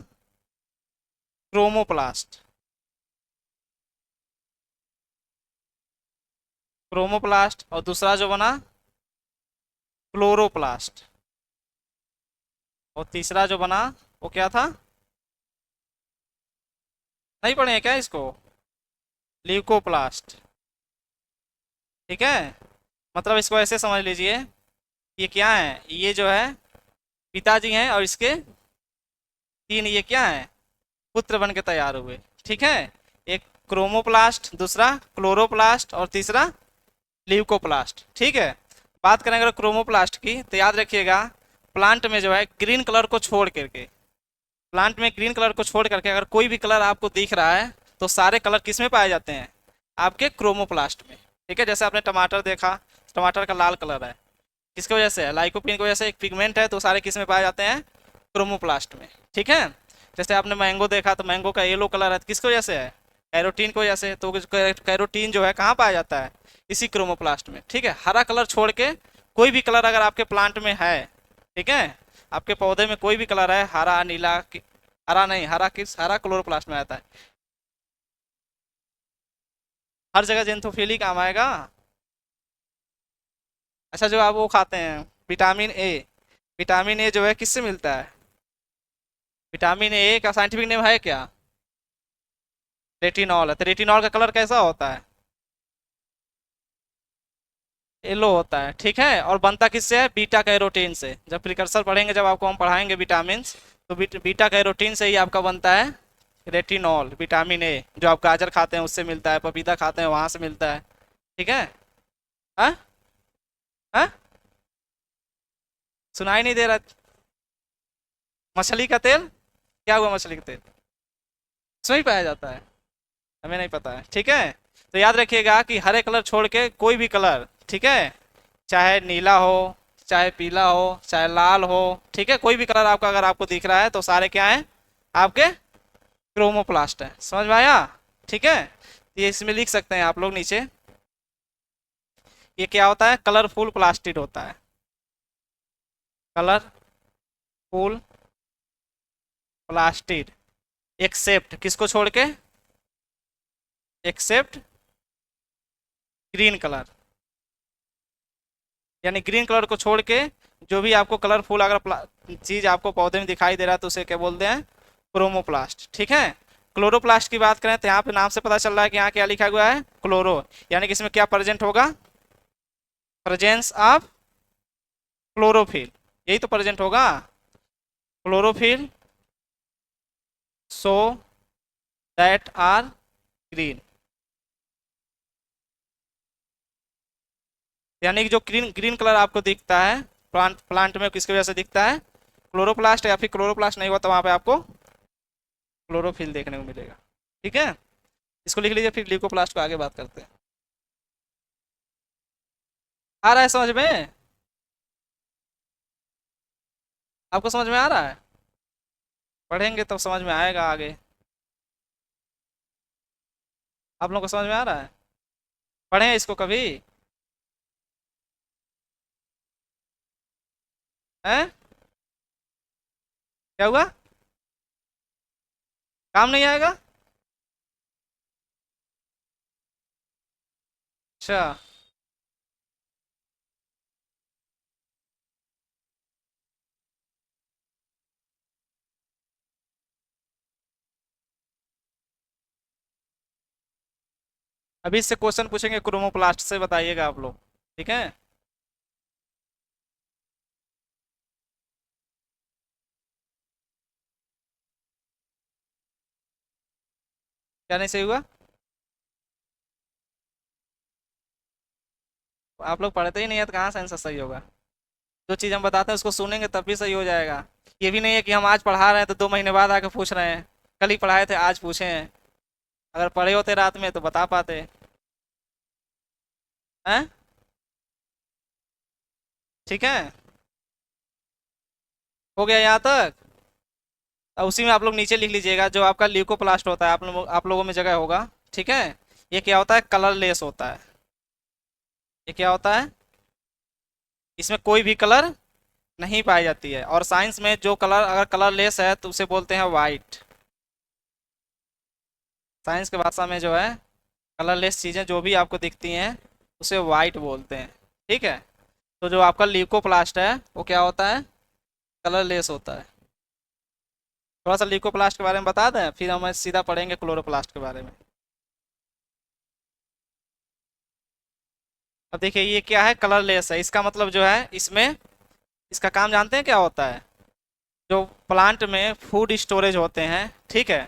क्रोमोप्लास्ट, क्रोमोप्लास्ट, और दूसरा जो बना क्लोरोप्लास्ट, और तीसरा जो बना वो क्या था? नहीं पढ़े हैं क्या इसको? ल्यूकोप्लास्ट। ठीक है, मतलब इसको ऐसे समझ लीजिए, ये क्या है, ये जो है पिताजी हैं और इसके तीन ये क्या है, पुत्र बन के तैयार हुए। ठीक है, एक क्रोमोप्लास्ट, दूसरा क्लोरोप्लास्ट, और तीसरा ल्यूकोप्लास्ट। ठीक है, बात करें अगर क्रोमोप्लास्ट की तो याद रखिएगा, प्लांट में जो है ग्रीन कलर को छोड़ करके, प्लांट में ग्रीन कलर को छोड़ करके अगर कोई भी कलर आपको दिख रहा है तो सारे कलर किस में पाए जाते हैं? आपके क्रोमोप्लास्ट में। ठीक है, जैसे आपने टमाटर देखा, टमाटर का लाल कलर है, किसकी वजह से है? लाइकोपीन की वजह से, एक पिगमेंट है, तो सारे किस में पाए जाते हैं? क्रोमोप्लास्ट में। ठीक है, जैसे आपने मैंगो देखा तो मैंगो का येलो कलर है, किसकी वजह से है? कैरोटीन की वजह से, तो कैरोटीन जो है कहाँ पाया जाता है? इसी क्रोमोप्लास्ट में। ठीक है, हरा कलर छोड़ के कोई भी कलर अगर आपके प्लांट में है, ठीक है, आपके पौधे में कोई भी कलर है, हरा, नीला, हरा नहीं, हरा किस, हरा क्लोरोप्लास्ट में आता है। हर जगह जेंथोफिली काम आएगा। अच्छा, जो आप वो खाते हैं विटामिन ए, विटामिन ए जो है किससे मिलता है? विटामिन ए का साइंटिफिक नेम है क्या? रेटिनॉल है। तो रेटिनॉल का कलर कैसा होता है? येलो होता है। ठीक है, और बनता किससे है? बीटा कैरोटीन से। जब प्रिकर्सर पढ़ेंगे, जब आपको हम पढ़ाएंगे विटामिन, तो बीटा कैरोटीन से ही आपका बनता है रेटिनॉल, विटामिन ए, जो आप गाजर खाते हैं उससे मिलता है, पपीता खाते हैं वहां से मिलता है। ठीक है। हाँ, हाँ, सुनाई नहीं दे रहा? मछली का तेल? क्या हुआ मछली का तेल? उसमें ही पाया जाता है? हमें नहीं पता है। ठीक है, तो याद रखिएगा कि हरे कलर छोड़ के कोई भी कलर, ठीक है, चाहे नीला हो, चाहे पीला हो, चाहे लाल हो, ठीक है, कोई भी कलर आपका अगर आपको दिख रहा है तो सारे क्या हैं? आपके क्रोमोप्लास्ट है। समझ में आया? ठीक है, ये इसमें लिख सकते हैं आप लोग नीचे, ये क्या होता है? कलरफुल प्लास्टिड होता है। कलरफुल प्लास्टिड, एक्सेप्ट किसको छोड़ के? एक्सेप्ट ग्रीन कलर, यानी ग्रीन कलर को छोड़ के जो भी आपको कलरफुल अगर चीज आपको पौधे में दिखाई दे रहा है तो उसे क्या बोलते हैं? क्रोमोप्लास्ट। ठीक है, क्लोरोप्लास्ट की बात करें तो यहाँ पे नाम से पता चल रहा है कि यहाँ क्या लिखा हुआ है? क्लोरो, यानी कि इसमें क्या प्रेजेंट होगा? प्रेजेंस ऑफ क्लोरोफिल, यही तो प्रेजेंट होगा, chlorophyll so that are green. यानी कि जो ग्रीन ग्रीन कलर आपको दिखता है प्लांट में, किसकी वजह से दिखता है? क्लोरोप्लास्ट, या फिर क्लोरोप्लास्ट नहीं हुआ तो वहां पे आपको क्लोरोफिल देखने को मिलेगा। ठीक है, इसको लिख लीजिए, फिर ल्यूकोप्लास्ट को आगे बात करते हैं। आ रहा है समझ में? आपको समझ में आ रहा है? पढ़ेंगे तब समझ में आएगा आगे। आप लोगों को समझ में आ रहा है? पढ़े हैं इसको कभी? हैं? क्या हुआ? काम नहीं आएगा? अच्छा, अभी इससे क्वेश्चन पूछेंगे क्रोमोप्लास्ट से, बताइएगा आप लोग। ठीक है, क्या नहीं सही हुआ? आप लोग पढ़ते ही नहीं है तो कहाँ से आंसर सही होगा? जो चीज़ हम बताते हैं उसको सुनेंगे तब भी सही हो जाएगा। ये भी नहीं है कि हम आज पढ़ा रहे हैं तो 2 महीने बाद आके पूछ रहे हैं, कल ही पढ़ाए थे आज पूछे हैं। अगर पढ़े होते रात में तो बता पाते हैं। ठीक है, हो गया यहाँ तक। अब उसी में आप लोग नीचे लिख लीजिएगा, जो आपका ल्यूकोप्लास्ट होता है आप लोगों में जगह होगा। ठीक है, ये क्या होता है, कलरलेस होता है। ये क्या होता है, इसमें कोई भी कलर नहीं पाई जाती है, और साइंस में जो कलर अगर कलरलेस है तो उसे बोलते हैं वाइट। साइंस की भाषा में जो है कलरलेस चीज़ें जो भी आपको दिखती हैं उसे वाइट बोलते हैं। ठीक है, तो जो आपका ल्यूकोप्लास्ट है वो क्या होता है, कलरलेस होता है। थोड़ा सा ल्यूकोप्लास्ट के बारे में बता दें, फिर हम सीधा पढ़ेंगे क्लोरोप्लास्ट के बारे में। अब देखिए ये क्या है, कलरलेस है, इसका मतलब जो है इसमें इसका काम जानते हैं क्या होता है। जो प्लांट में फूड स्टोरेज होते हैं, ठीक है,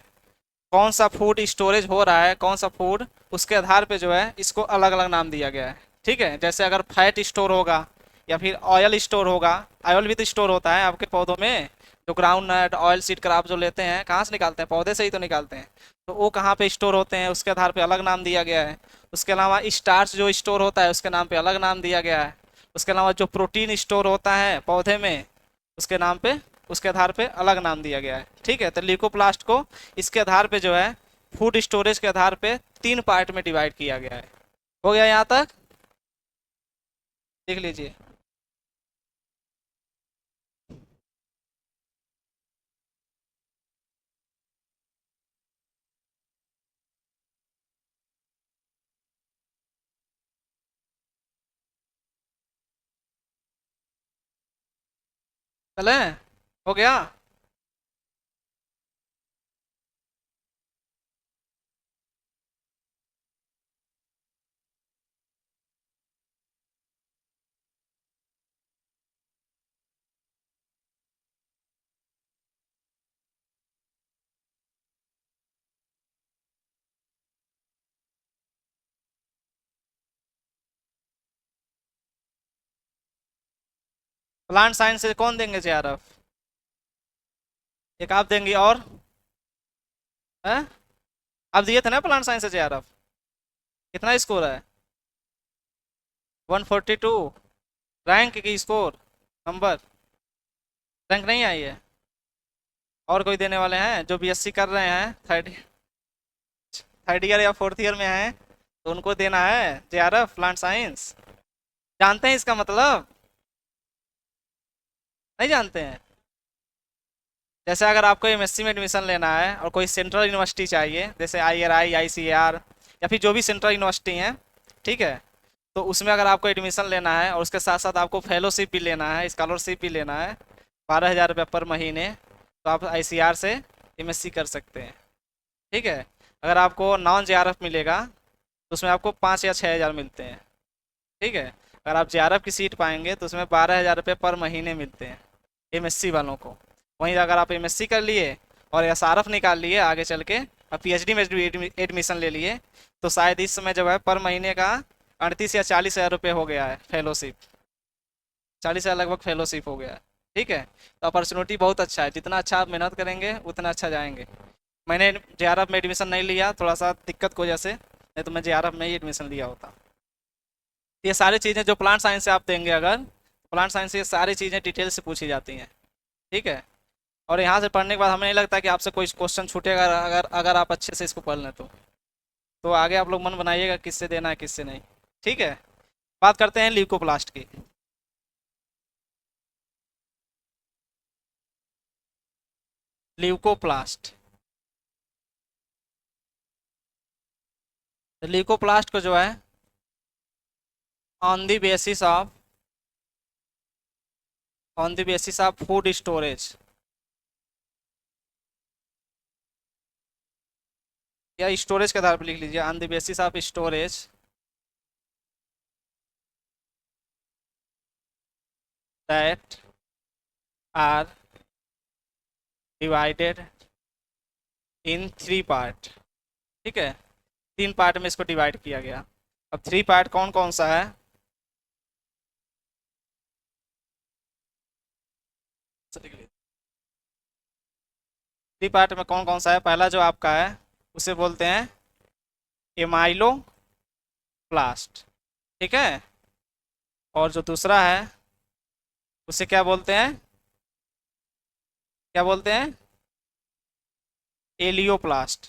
कौन सा फूड स्टोरेज हो रहा है, कौन सा फूड, उसके आधार पे जो है इसको अलग अलग नाम दिया गया है। ठीक है, जैसे अगर फैट स्टोर होगा या फिर ऑयल स्टोर होगा, ऑयल भी तो स्टोर होता है आपके पौधों में। जो ground nut oil seed crop जो लेते हैं कहाँ से निकालते हैं, पौधे से ही तो निकालते हैं। तो वो कहाँ पे स्टोर होते हैं उसके आधार पे अलग नाम दिया गया है। उसके अलावा स्टार्च जो स्टोर होता है उसके नाम पे अलग नाम दिया गया है। उसके अलावा जो प्रोटीन स्टोर होता है पौधे में उसके नाम पे उसके आधार पे अलग नाम दिया गया है। ठीक है, तो ल्यूकोप्लास्ट को इसके आधार पे जो है फूड स्टोरेज के आधार पे 3 पार्ट में डिवाइड किया गया है। हो गया यहाँ तक, देख लीजिए। चले, हो गया। प्लांट साइंस से कौन देंगे जेआरएफ, एक आप देंगे और है, आप दिए थे ना प्लांट साइंस से जेआरएफ। कितना स्कोर है, 142। रैंक की स्कोर, नंबर, रैंक नहीं आई है। और कोई देने वाले हैं जो बीएससी कर रहे हैं, थर्ड थर्ड ईयर या फोर्थ ईयर में हैं, तो उनको देना है जेआरएफ प्लांट साइंस। जानते हैं इसका मतलब, नहीं जानते हैं। जैसे अगर आपको एमएससी में एडमिशन लेना है और कोई सेंट्रल यूनिवर्सिटी चाहिए, जैसे आईआरआई आईसीएआर या फिर जो भी सेंट्रल यूनिवर्सिटी हैं, ठीक है, तो उसमें अगर आपको एडमिशन लेना है और उसके साथ साथ आपको फेलोशिप भी लेना है, स्कॉलरशिप भी लेना है, 12,000 रुपये पर महीने, तो आप आईसीआर से एमएससी कर सकते हैं। ठीक है, अगर आपको नॉन जेआरएफ मिलेगा तो उसमें आपको 5 या 6 हज़ार मिलते हैं। ठीक है, अगर आप जेआरएफ की सीट पाएंगे तो उसमें 12,000 रुपये पर महीने मिलते हैं एमएससी वालों को। वहीं अगर आप एमएससी कर लिए और एसआरएफ निकाल लिए आगे चल के और पीएचडी में एडमिशन ले लिए, तो शायद इस समय जो है पर महीने का 38 या 40 हज़ार रुपये हो गया है फेलोशिप। 40 हज़ार लगभग फेलोशिप हो गया है। ठीक है, तो अपॉर्चुनिटी बहुत अच्छा है, जितना अच्छा आप मेहनत करेंगे उतना अच्छा जाएंगे। मैंने जेआरएफ में एडमिशन नहीं लिया, थोड़ा सा दिक्कत की वजह से, नहीं तो मैं जेआरएफ में ही एडमिशन लिया होता। ये सारी चीज़ें जो प्लांट साइंस से आप देंगे, अगर प्लांट साइंस से ये सारी चीज़ें डिटेल से पूछी जाती हैं। ठीक है, और यहाँ से पढ़ने के बाद हमें नहीं लगता कि आपसे कोई क्वेश्चन छूटेगा, अगर अगर आप अच्छे से इसको पढ़ लें तो आगे आप लोग मन बनाइएगा किससे देना है किससे नहीं। ठीक है, बात करते हैं ल्यूकोप्लास्ट की। ल्यूकोप्लास्ट, ल्यूकोप्लास्ट को जो है on the basis of food storage या स्टोरेज के आधार पर लिख लीजिए, on the basis of storage that are divided in 3 part. ठीक है, 3 पार्ट में इसको डिवाइड किया गया। अब 3 पार्ट कौन कौन सा है, 3 पार्ट में कौन कौन सा है, पहला जो आपका है उसे बोलते हैं एमाइलो प्लास्ट। ठीक है, और जो दूसरा है उसे क्या बोलते हैं? क्या बोलते हैं? एलियोप्लास्ट।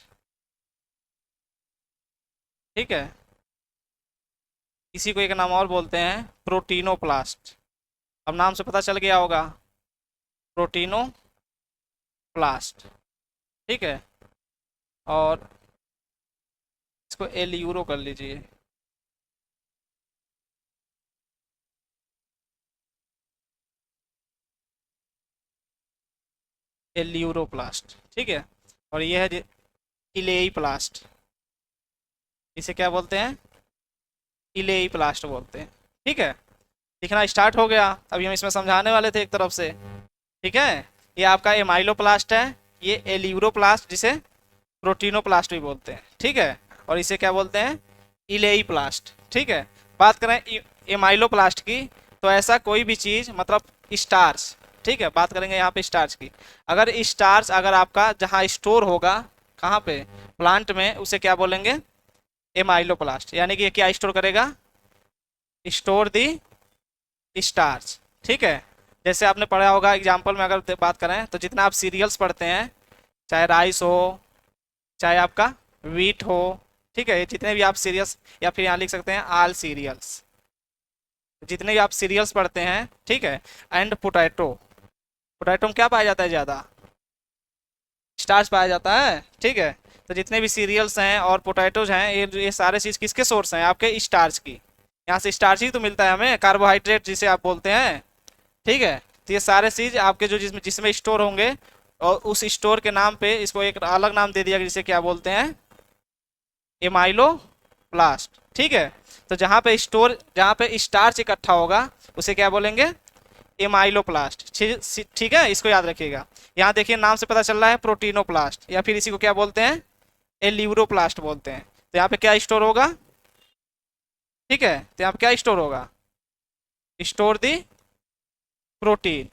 ठीक है। इसी को एक नाम और बोलते हैं, प्रोटीनोप्लास्ट। अब नाम से पता चल गया होगा, प्रोटीनोप्लास्ट। ठीक है। और इसको एल यूरो कर लीजिए। एल यूरोप्लास्ट। ठीक है। और ये है इलेई प्लास्ट। इसे क्या बोलते हैं? इलेई प्लास्ट बोलते हैं। ठीक है। लिखना स्टार्ट हो गया। अभी हम इसमें समझाने वाले थे एक तरफ से। ठीक है। ये आपका एमाइलोप्लास्ट है। ये एल्यूरोप्लास्ट, जिसे प्रोटीनोप्लास्ट भी बोलते हैं। ठीक है। और इसे क्या बोलते हैं? इलेई प्लास्ट। ठीक है। बात करें एमाइलोप्लास्ट की, तो ऐसा कोई भी चीज़, मतलब स्टार्च। ठीक है, बात करेंगे यहाँ पे स्टार्च की। अगर स्टार्च अगर आपका जहाँ स्टोर होगा, कहाँ पे? प्लांट में, उसे क्या बोलेंगे? एमाइलोप्लास्ट। यानी कि ये क्या स्टोर करेगा? Store the starch. ठीक है। जैसे आपने पढ़ा होगा एग्जाम्पल में, अगर बात करें तो जितना आप सीरियल्स पढ़ते हैं, चाहे राइस हो, चाहे आपका वीट हो, ठीक है, ये जितने भी आप सीरियल्स, या फिर यहाँ लिख सकते हैं आल सीरियल्स, जितने भी आप सीरियल्स पढ़ते हैं, ठीक है, एंड पोटैटो। पोटैटो में क्या पाया जाता है ज़्यादा? स्टार्च पाया जाता है। ठीक है। तो जितने भी सीरियल्स हैं और पोटैटोज हैं, ये सारे चीज़ किसके सोर्स हैं? आपके स्टार्च की। यहाँ से स्टार्च ही तो मिलता है हमें, कार्बोहाइड्रेट जिसे आप बोलते हैं। ठीक है। तो ये सारे चीज आपके जो जिसमें जिसमें स्टोर होंगे, और उस स्टोर के नाम पे इसको एक अलग नाम दे दिया गया, जिसे क्या बोलते हैं? एमाइलो प्लास्ट। ठीक है। तो जहाँ पे स्टार्च इकट्ठा होगा, उसे क्या बोलेंगे? एमाइलोप्लास्ट। ठीक है, इसको याद रखिएगा। यहाँ देखिए नाम से पता चल रहा है, प्रोटीनोप्लास्ट, या फिर इसी को क्या बोलते हैं? एल्यूरोप्लास्ट बोलते हैं। तो यहाँ पे क्या स्टोर होगा? ठीक है, तो यहाँ पे क्या स्टोर होगा? Store the protein.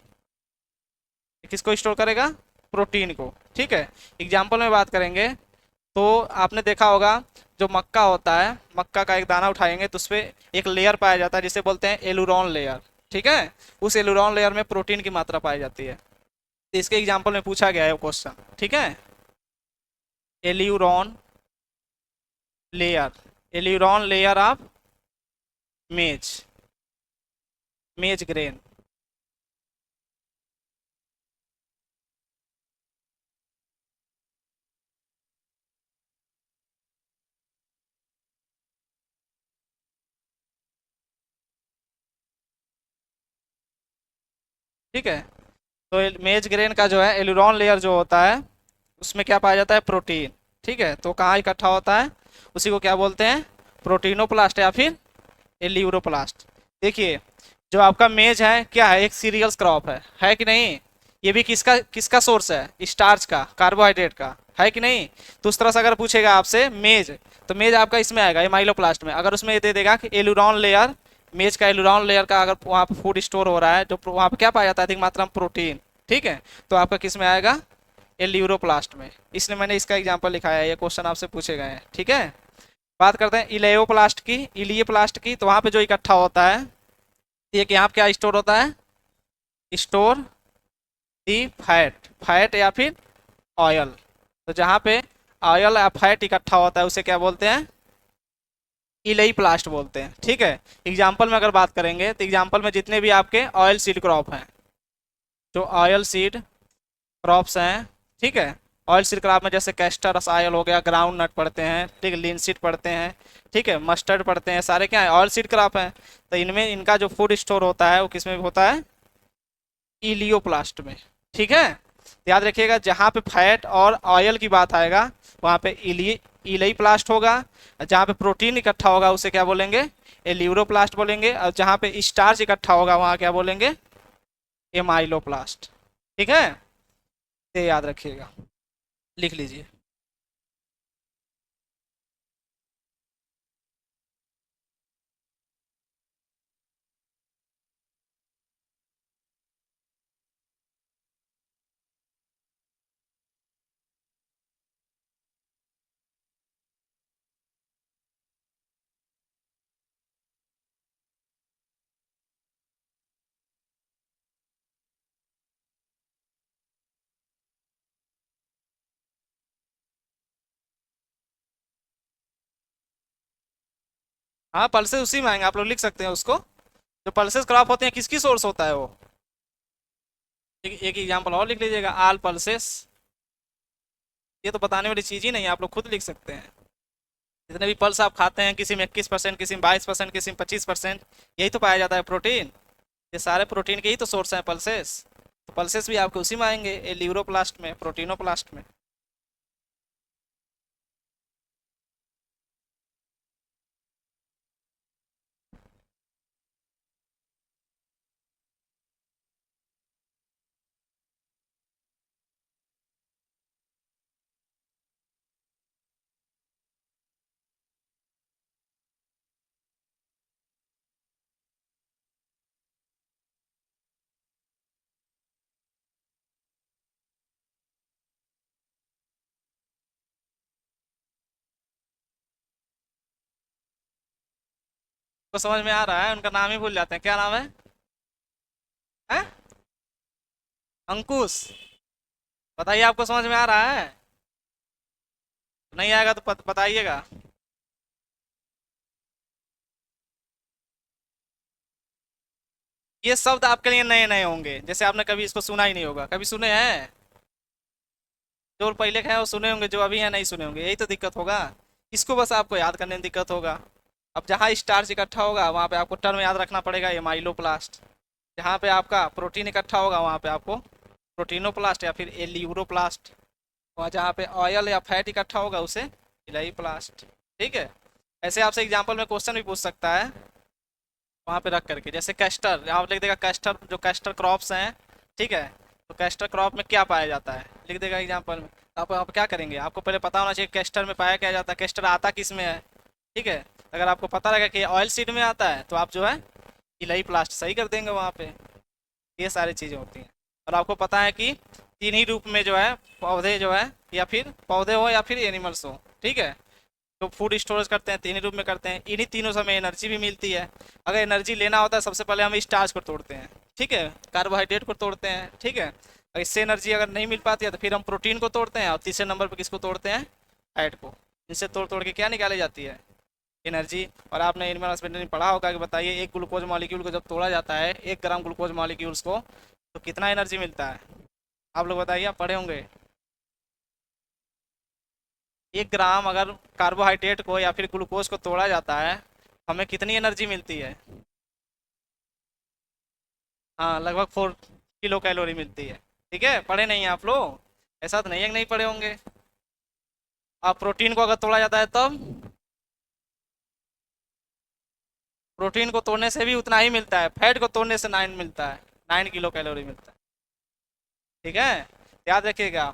किसको स्टोर करेगा? प्रोटीन को। ठीक है। एग्जाम्पल में बात करेंगे, तो आपने देखा होगा, जो मक्का होता है, मक्का का एक दाना उठाएंगे तो उसपे एक लेयर पाया जाता है, जिसे बोलते हैं एलुरॉन लेयर। ठीक है। उस एलुरॉन लेयर में प्रोटीन की मात्रा पाई जाती है। तो इसके एग्जाम्पल में पूछा गया है क्वेश्चन। ठीक है। Aleurone layer, aleurone layer of मेज, मेज ग्रेन। ठीक है। तो मेज ग्रेन का जो है एल्यूरॉन लेयर जो होता है, उसमें क्या पाया जाता है? प्रोटीन। ठीक है। तो कहाँ इकट्ठा होता है? उसी को क्या बोलते हैं? प्रोटीनोप्लास्ट या फिर एल्यूरोप्लास्ट। देखिए, जो आपका मेज है क्या है? एक सीरियल्स क्रॉप है कि नहीं? ये भी किसका किसका सोर्स है? स्टार्च का, कार्बोहाइड्रेट का, है कि नहीं? तो उस तरह से अगर पूछेगा आपसे मेज, तो मेज आपका इसमें आएगा, एमाइलोप्लास्ट में। अगर उसमें ये दे देगा कि एलुरॉन लेयर, मेज का एलुरॉन लेयर का अगर वहाँ पे फूड स्टोर हो रहा है, जो वहाँ पे क्या पाया जाता है? अधिक मात्रा में प्रोटीन। ठीक है। तो आपका किस में आएगा? एल्यूरोप्लास्ट में। इसलिए मैंने इसका एग्जाम्पल लिखाया है, ये क्वेश्चन आपसे पूछे गए हैं। ठीक है। बात करते हैं इलेयोप्लास्ट की, इलियोप्लास्ट की। तो वहाँ पे जो इकट्ठा होता है, ये कि यहाँ पे क्या स्टोर होता है? स्टोर दी फैट, फैट या फिर ऑयल। तो जहाँ पे ऑयल या फैट इकट्ठा होता है, उसे क्या बोलते हैं? इलेई प्लास्ट बोलते हैं। ठीक है। एग्जाम्पल में अगर बात करेंगे, तो एग्जाम्पल में जितने भी आपके ऑयल सीड क्रॉप हैं, जो ऑयल सीड क्रॉप्स हैं, ठीक है, ऑयल सीड क्रॉप में जैसे कैस्टर ऑयल हो गया, ग्राउंड नट पड़ते हैं, ठीक है, लिनसीड पड़ते हैं, ठीक है, मस्टर्ड पड़ते हैं, सारे क्या है? ऑयल सीड क्रॉप हैं। तो इनमें इनका जो फूड स्टोर होता है, वो किस में होता है? इलियोप्लास्ट में। ठीक है। तो याद रखिएगा, जहाँ पे फैट और ऑयल की बात आएगा, वहाँ पे इली प्लास्ट होगा। जहाँ पे प्रोटीन इकट्ठा होगा, उसे क्या बोलेंगे? एल्यूरोप्लास्ट बोलेंगे। और जहाँ पे स्टार्च इकट्ठा होगा, वहाँ क्या बोलेंगे? एमाइलोप्लास्ट। ठीक है। ये याद रखिएगा, लिख लीजिए। हाँ पल्सेस उसी में आएंगे, आप लोग लिख सकते हैं उसको। जो पल्सेस क्रॉप होते हैं किसकी सोर्स होता है वो? एक एग्जाम्पल और लिख लीजिएगा, आल पल्सेस। ये तो बताने वाली चीज़ ही नहीं है, आप लोग खुद लिख सकते हैं। जितने भी पल्स आप खाते हैं, किसी में 21%, किसी में 22%, किसी में 25%, यही तो पाया जाता है प्रोटीन। ये सारे प्रोटीन के ही तो सोर्स हैं पल्सेस। तो पल्सेस भी आपके उसी में आएंगे, ए ल्यूरोप्लास्ट में, प्रोटीनोप्लास्ट में। तो समझ में आ रहा है? उनका नाम ही भूल जाते हैं, क्या नाम है? हैं? अंकुश। बताइए, आपको समझ में आ रहा है? नहीं आएगा तो बताइएगा। ये शब्द आपके लिए नए नए होंगे, जैसे आपने कभी इसको सुना ही नहीं होगा, कभी सुने हैं? जो पहले के हैं वो सुने होंगे, जो अभी हैं नहीं सुने होंगे, यही तो दिक्कत होगा। इसको बस आपको याद करने में दिक्कत होगा। अब जहाँ स्टार्च इकट्ठा होगा वहाँ पे आपको टर्म याद रखना पड़ेगा, ये माइलोप्लास्ट। जहाँ पे आपका प्रोटीन इकट्ठा होगा वहाँ पे आपको प्रोटीनोप्लास्ट या फिर एल्यूरोप्लास्ट। और जहाँ पे ऑयल या फैट इकट्ठा होगा उसे इलाईप्लास्ट। ठीक है। ऐसे आपसे एग्जाम्पल में क्वेश्चन भी पूछ सकता है, वहाँ पे रख करके, जैसे कैस्टर, आप लिख देगा कैस्टर, जो कैस्टर क्रॉप्स हैं। ठीक है। तो कैस्टर क्रॉप में क्या पाया जाता है, लिख देगा एग्जाम्पल में। तो आप क्या करेंगे, आपको पहले पता होना चाहिए कैस्टर में पाया क्या जाता है, कैस्टर आता किस में है। ठीक है। अगर आपको पता रहेगा कि ऑयल सीड में आता है तो आप जो है इलाई प्लास्ट सही कर देंगे वहाँ पे। ये सारी चीज़ें होती हैं। और आपको पता है कि तीन ही रूप में जो है पौधे जो है, या फिर पौधे हो या फिर एनिमल्स हो, ठीक है, तो फूड स्टोरेज करते हैं, तीन ही रूप में करते हैं। इन्हीं तीनों से हमें एनर्जी भी मिलती है। अगर एनर्जी लेना होता है सबसे पहले हम स्टार्च को तोड़ते हैं, ठीक है, कार्बोहाइड्रेट को तोड़ते हैं, ठीक है। और इससे एनर्जी अगर नहीं मिल पाती है तो फिर हम प्रोटीन को तोड़ते हैं, और तीसरे नंबर पर किसको तोड़ते हैं, फैट को। इनसे तोड़ तोड़ के क्या निकाली जाती है, एनर्जी। और आपने एनिमल हस्बेंड्री में पढ़ा होगा कि बताइए, एक ग्लूकोज मॉलिक्यूल को जब तोड़ा जाता है, 1 ग्राम ग्लूकोज मॉलिक्यूल्स को, तो कितना एनर्जी मिलता है? आप लोग बताइए, आप पढ़े होंगे। 1 ग्राम अगर कार्बोहाइड्रेट को या फिर ग्लूकोज को तोड़ा जाता है, हमें कितनी एनर्जी मिलती है? हाँ, लगभग 4 किलो कैलोरी मिलती है। ठीक है, पढ़े नहीं हैं आप लोग? ऐसा तो नहीं है कि नहीं पढ़े होंगे। अब प्रोटीन को अगर तोड़ा जाता है तब, प्रोटीन को तोड़ने से भी उतना ही मिलता है, फैट को तोड़ने से 9 मिलता है, 9 किलो कैलोरी मिलता है। ठीक है, याद रखिएगा।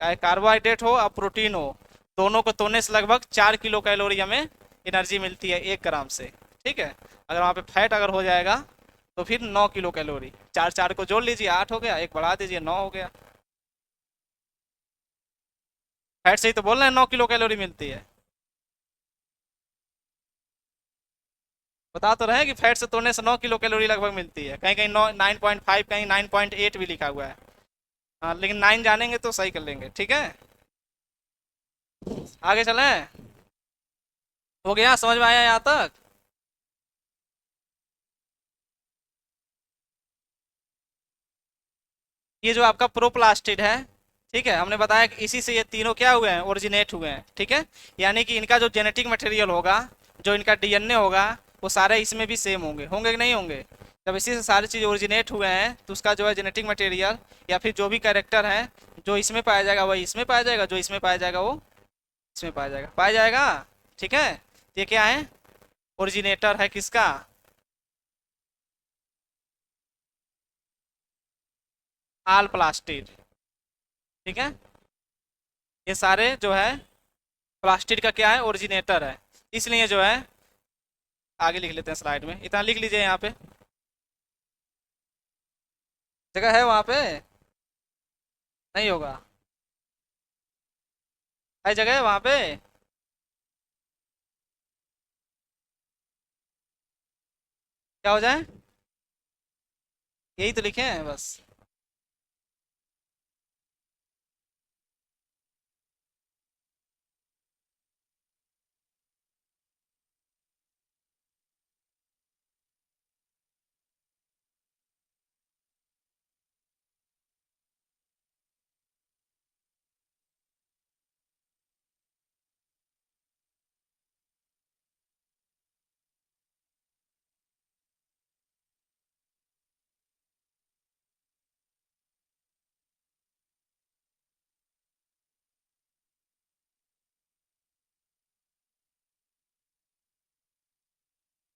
चाहे कार्बोहाइड्रेट हो और प्रोटीन हो, दोनों को तोड़ने से लगभग 4 किलो कैलोरी हमें एनर्जी मिलती है 1 ग्राम से। ठीक है। अगर वहाँ पे फैट अगर हो जाएगा तो फिर 9 किलो कैलोरी, चार चार को जोड़ लीजिए, 8 हो गया, एक बढ़ा दीजिए, 9 हो गया। फैट से ही तो बोल रहे हैं 9 किलो कैलोरी मिलती है। बता तो रहे हैं कि फैट से तोड़ने से 9 किलो कैलोरी लगभग मिलती है, कहीं कहीं 9.5, कहीं 9.8 भी लिखा हुआ है। हाँ, लेकिन 9 जानेंगे तो सही कर लेंगे। ठीक है, आगे चलें। हो गया, समझ में आया यहाँ तक? ये जो आपका प्रोप्लास्टिड है, ठीक है, हमने बताया कि इसी से ये तीनों क्या हुए हैं, ओरिजिनेट हुए हैं। ठीक है। यानी कि इनका जो जेनेटिक मटेरियल होगा, जो इनका डीएनए होगा, वो सारे इसमें भी सेम होंगे, होंगे कि नहीं होंगे? जब इसी से सारी चीज़ ओरिजिनेट हुए हैं तो उसका जो है जेनेटिक मटेरियल, या फिर जो भी कैरेक्टर है, जो इसमें पाया जाएगा वही इसमें पाया जाएगा, जो इसमें पाया जाएगा वो इसमें पाया जाएगा, पाया जाएगा। ठीक है। ये क्या है, ओरिजिनेटर है किसका? आल प्लास्टिड। ठीक है। ये सारे जो है प्लास्टिड का क्या है, ओरिजिनेटर है। इसलिए जो है, आगे लिख लेते हैं स्लाइड में, इतना लिख लीजिए यहाँ पे, जगह है वहाँ पे? नहीं होगा? है जगह है वहाँ पे? क्या हो जाए? यही तो लिखे हैं बस।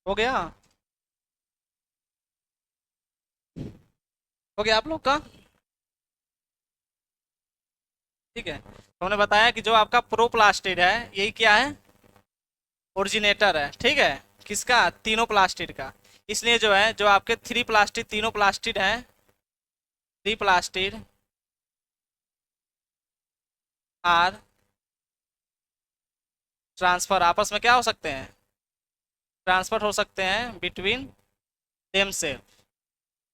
हो गया? हो गया आप लोग का? ठीक है, तो हमने बताया कि जो आपका प्रोप्लास्टिड है यही क्या है, ओरिजिनेटर है। ठीक है, किसका, तीनों प्लास्टिड का। इसलिए जो है, जो आपके थ्री प्लास्टिड, तीनों प्लास्टिड हैं, थ्री प्लास्टिड आर ट्रांसफर, आपस में क्या हो सकते हैं, ट्रांसफर हो सकते हैं बिटवीन देम सेल्फ,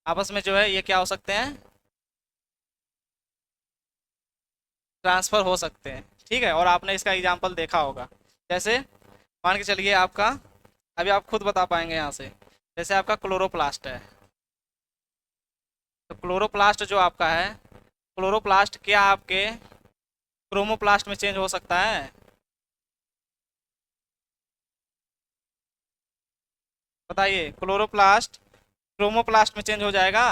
आपस में जो है ये क्या हो सकते हैं, ट्रांसफर हो सकते हैं। ठीक है, और आपने इसका एग्जाम्पल देखा होगा। जैसे मान के चलिए आपका, अभी आप खुद बता पाएंगे यहाँ से, जैसे आपका क्लोरोप्लास्ट है, तो क्लोरोप्लास्ट जो आपका है, क्लोरोप्लास्ट क्या आपके क्रोमोप्लास्ट में चेंज हो सकता है? बताइए, क्लोरोप्लास्ट क्रोमोप्लास्ट में चेंज हो जाएगा?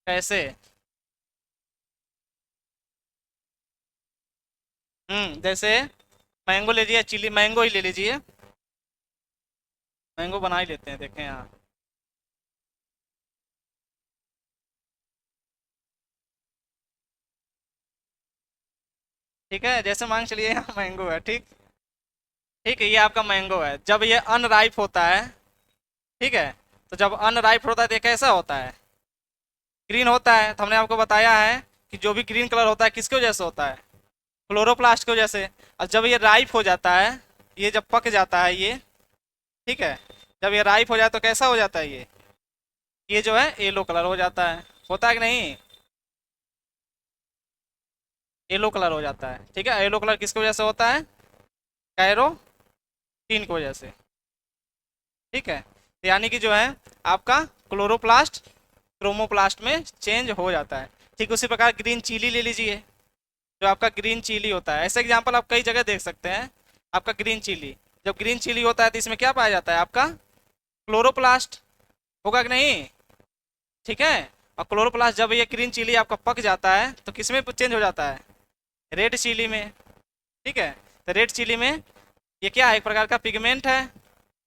कैसे? जैसे मैंगो ले लीजिए, चिली मैंगो ही ले लीजिए, मैंगो बना ही लेते हैं, देखें यहाँ। ठीक है, जैसे मान चलिए यहाँ मैंगो है, ठीक। ठीक है, ये आपका मैंगो है, जब ये अनराइप होता है, ठीक है, तो जब अनराइप होता है तो ये कैसा होता है, ग्रीन होता है। तो हमने आपको बताया है कि जो भी ग्रीन कलर होता है किसकी वजह से होता है, क्लोरोप्लास्ट की वजह से। और जब ये राइप हो जाता है, ये जब पक जाता है ये, ठीक है, जब ये राइप हो जाए तो कैसा हो जाता है ये जो है येलो कलर हो जाता है, होता है कि नहीं, येलो कलर हो जाता है। ठीक है, येलो कलर किसकी वजह से होता है, कैरोटीन की वजह से। ठीक है, तो यानी कि जो है आपका क्लोरोप्लास्ट क्रोमोप्लास्ट में चेंज हो जाता है। ठीक उसी प्रकार ग्रीन चिली ले लीजिए, जो आपका ग्रीन चिली होता है, ऐसे एग्जाम्पल आप कई जगह देख सकते हैं। आपका ग्रीन चिली, जब ग्रीन चिली होता है तो इसमें क्या पाया जाता है, आपका क्लोरोप्लास्ट, होगा कि नहीं? ठीक है, और क्लोरोप्लास्ट जब ये ग्रीन चिली आपका पक जाता है तो किस में चेंज हो जाता है, रेड चिली में। ठीक है, तो रेड चिली में ये क्या है, एक प्रकार का पिगमेंट है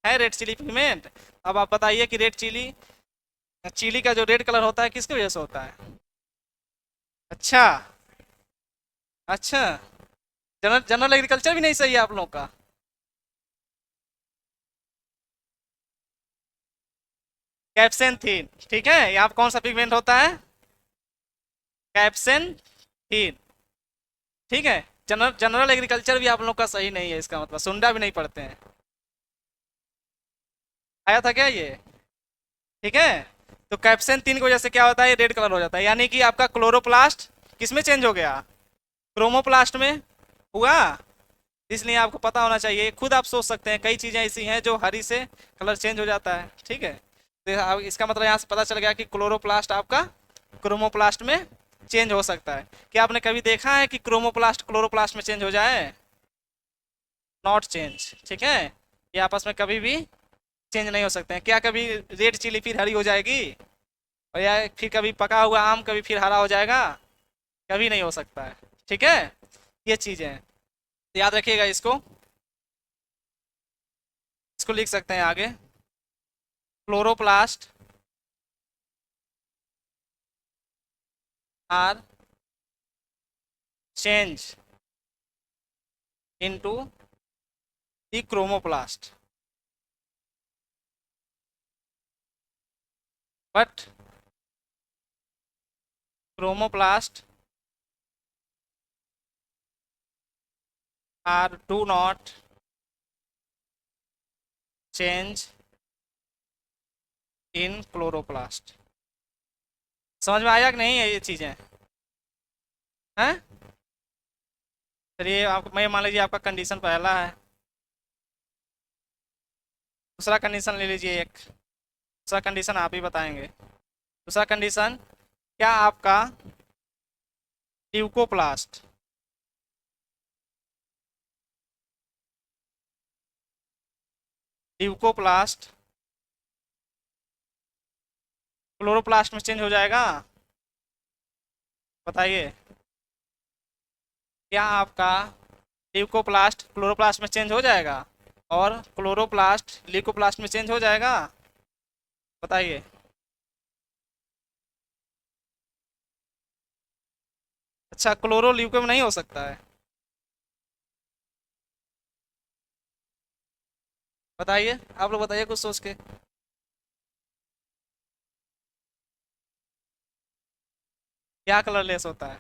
रेड चिली पिगमेंट। अब आप बताइए कि रेड चिली, चिली का जो रेड कलर होता है किसकी वजह से होता है? अच्छा, अच्छा, जनरल जनरल एग्रीकल्चर भी नहीं सही है आप लोगों का। कैप्सेंथीन, ठीक है, यहाँ पे कौन सा पिगमेंट होता है, कैप्सेंथीन। ठीक है, जनरल जनरल एग्रीकल्चर भी आप लोग का सही नहीं है, इसका मतलब सुंडा भी नहीं पढ़ते हैं। आया था क्या ये? ठीक है, तो कैप्सन 3 की वजह से क्या होता है, रेड कलर हो जाता है, यानी कि आपका क्लोरोप्लास्ट किस में चेंज हो गया, क्रोमोप्लास्ट में हुआ। इसलिए आपको पता होना चाहिए, खुद आप सोच सकते हैं, कई चीज़ें ऐसी हैं जो हरी से कलर चेंज हो जाता है। ठीक है, तो इसका मतलब यहाँ से पता चल गया कि क्लोरोप्लास्ट आपका क्रोमोप्लास्ट में चेंज हो सकता है। क्या आपने कभी देखा है कि क्रोमोप्लास्ट क्लोरोप्लास्ट में चेंज हो जाए? Not change. ठीक है, ये आपस में कभी भी चेंज नहीं हो सकते हैं। क्या कभी रेड चिली फिर हरी हो जाएगी, और या फिर कभी पका हुआ आम कभी फिर हरा हो जाएगा? कभी नहीं हो सकता है। ठीक है, ये चीज़ें हैं, तो याद रखिएगा इसको। इसको लिख सकते हैं आगे, chloroplast are change into the chromoplast, but chromoplast are do not change in chloroplast. समझ में आया कि नहीं है ये चीज़ें, हैं? चलिए, आप मैं मान लीजिए आपका कंडीशन पहला है, दूसरा कंडीशन ले लीजिए एक, दूसरा कंडीशन आप ही बताएंगे। दूसरा कंडीशन, क्या आपका ल्यूकोप्लास्ट ल्यूकोप्लास्ट क्लोरोप्लास्ट में चेंज हो जाएगा? बताइए, क्या आपका ल्यूकोप्लास्ट क्लोरोप्लास्ट में चेंज हो जाएगा? और क्लोरोप्लास्ट ल्यूकोप्लास्ट में चेंज हो जाएगा? बताइए। अच्छा, क्लोरो ल्यूको में नहीं हो सकता है? बताइए, आप लोग बताइए कुछ सोच के। क्या कलरलेस होता है?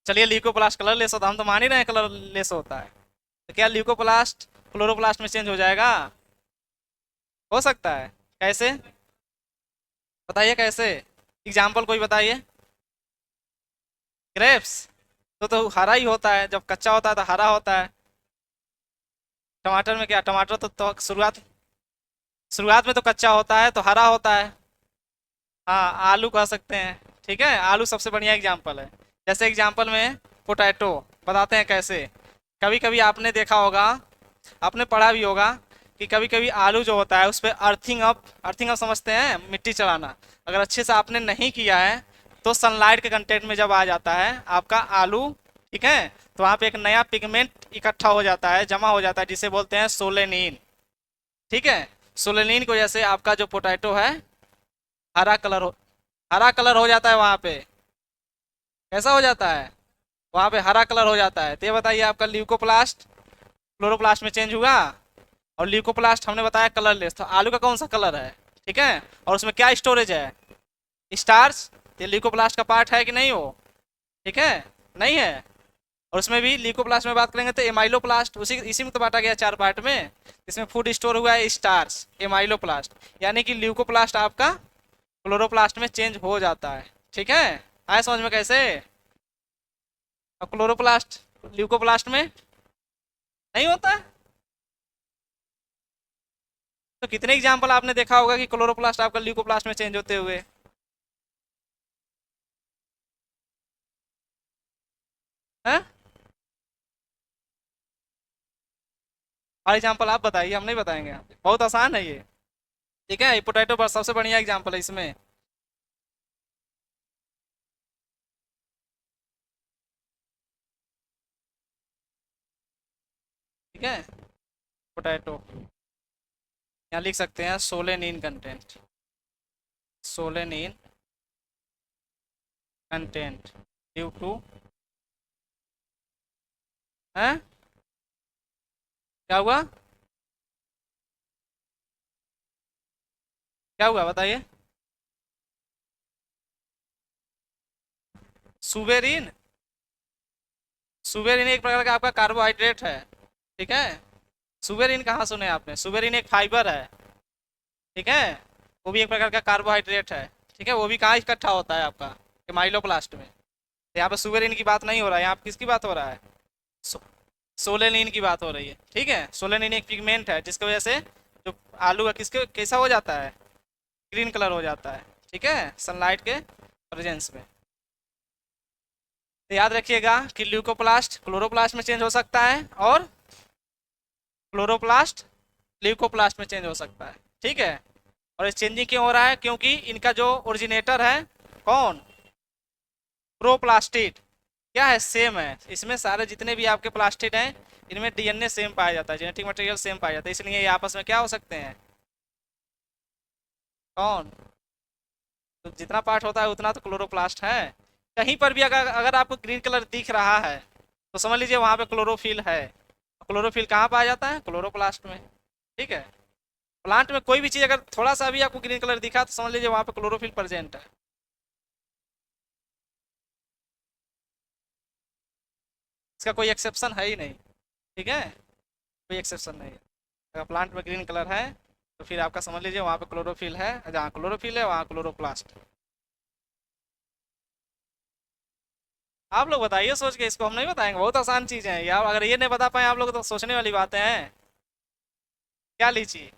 चलिए, ल्यूकोप्लास्ट कलरलेस होता है, हम तो मान ही रहे हैं कलरलेस होता है। तो क्या ल्यूकोप्लास्ट क्लोरोप्लास्ट में चेंज हो जाएगा? हो सकता है। कैसे? बताइए कैसे। एग्जाम्पल कोई बताइए। ग्रेप्स तो हरा ही होता है, जब कच्चा होता है तो हरा होता है। टमाटर में क्या, टमाटर तो शुरुआत में तो कच्चा होता है तो हरा होता है। हाँ, आलू कह सकते हैं। ठीक है, आलू सबसे बढ़िया एग्जाम्पल है। जैसे एग्जाम्पल में पोटैटो बताते हैं कैसे। कभी कभी आपने देखा होगा, आपने पढ़ा भी होगा कि कभी कभी आलू जो होता है उस पर अर्थिंग अप समझते हैं, मिट्टी चढ़ाना। अगर अच्छे से आपने नहीं किया है तो सनलाइट के कंटेंट में जब आ जाता है आपका आलू, ठीक है, तो वहाँ पे एक नया पिगमेंट इकट्ठा हो जाता है, जमा हो जाता है, जिसे बोलते हैं सोलेनिन। ठीक है, सोलेनिन की वजह से आपका जो पोटैटो है हरा कलर हो हरा कलर हो जाता है वहाँ पे। कैसा हो जाता है? वहाँ पे हरा कलर हो जाता है। तो ये बताइए, आपका ल्यूकोप्लास्ट क्लोरोप्लास्ट में चेंज हुआ। और ल्यूकोप्लास्ट हमने बताया कलरलेस, तो आलू का कौन सा कलर है? ठीक है, और उसमें क्या स्टोरेज है? स्टार्च। ये ल्यूकोप्लास्ट का पार्ट है कि नहीं हो? ठीक है, नहीं है। और उसमें भी ल्यूकोप्लास्ट में बात करेंगे तो एमाइलोप्लास्ट, उसी इसी में तो बांटा गया 4 पार्ट में। इसमें फूड स्टोर हुआ है स्टार्च एमाइलोप्लास्ट। यानी कि ल्यूकोप्लास्ट आपका क्लोरोप्लास्ट में चेंज हो जाता है। ठीक है, आए समझ में कैसे? और क्लोरोप्लास्ट ल्यूकोप्लास्ट में नहीं होता है। तो कितने एग्जाम्पल आपने देखा होगा कि क्लोरोप्लास्ट आपका ल्यूकोप्लास्ट में चेंज होते हुए? हैं? और एग्जाम्पल आप बताइए, हम नहीं बताएंगे। बहुत आसान है ये। ठीक है, पोटैटो पर सबसे बढ़िया एग्जाम्पल है इसमें। ठीक है, पोटैटो यहाँ लिख सकते हैं solanine content. Solanine content due to, है क्या हुआ? क्या हुआ बताइए? सुबेरिन। सुबेरिन एक प्रकार का आपका कार्बोहाइड्रेट है। ठीक है, सुबेरिन कहाँ सुने आपने? सुबेरिन एक फाइबर है। ठीक है, वो भी एक प्रकार का कार्बोहाइड्रेट है। ठीक है, वो भी कहाँ इकट्ठा होता है आपका? माइलोप्लास्ट में। तो यहाँ पे सुबेरिन की बात नहीं हो रहा है, यहाँ पे किसकी बात हो रहा है? सो, सोलेनिन की बात हो रही है। ठीक है, सोलेनिन एक पिगमेंट है जिसकी वजह से जो आलू का किसके कैसा हो जाता है, ग्रीन कलर हो जाता है। ठीक है, सनलाइट के प्रेजेंस में। तो याद रखिएगा कि ल्यूकोप्लास्ट क्लोरोप्लास्ट में चेंज हो सकता है और क्लोरोप्लास्ट ल्यूकोप्लास्ट में चेंज हो सकता है। ठीक है, और ये चेंजिंग क्यों हो रहा है? क्योंकि इनका जो ओरिजिनेटर है, कौन? प्रोप्लास्टिड। क्या है? सेम है। इसमें सारे जितने भी आपके प्लास्टिड हैं इनमें डीएनए सेम पाया जाता है, जेनेटिक मटेरियल सेम पाया जाता है, इसलिए ये आपस में क्या हो सकते हैं? कौन? तो जितना पार्ट होता है उतना तो क्लोरोप्लास्ट है। कहीं पर भी अगर अगर आपको ग्रीन कलर दिख रहा है तो समझ लीजिए वहाँ पे क्लोरोफिल है। क्लोरोफिल कहाँ पाया जाता है? क्लोरोप्लास्ट में। ठीक है, प्लांट में कोई भी चीज़ अगर थोड़ा सा भी आपको ग्रीन कलर दिखा तो समझ लीजिए वहाँ पे क्लोरोफिल प्रेजेंट है। इसका कोई एक्सेप्शन है ही नहीं। ठीक है, कोई एक्सेप्शन नहीं है। अगर प्लांट में ग्रीन कलर है तो फिर आपका समझ लीजिए वहाँ पे क्लोरोफिल है, जहाँ क्लोरोफिल है वहाँ क्लोरोप्लास्ट है। आप लोग बताइए सोच के, इसको हम नहीं बताएंगे, बहुत आसान चीज़ है यार। अगर ये नहीं बता पाए आप लोग तो सोचने वाली बातें हैं। क्या लीची?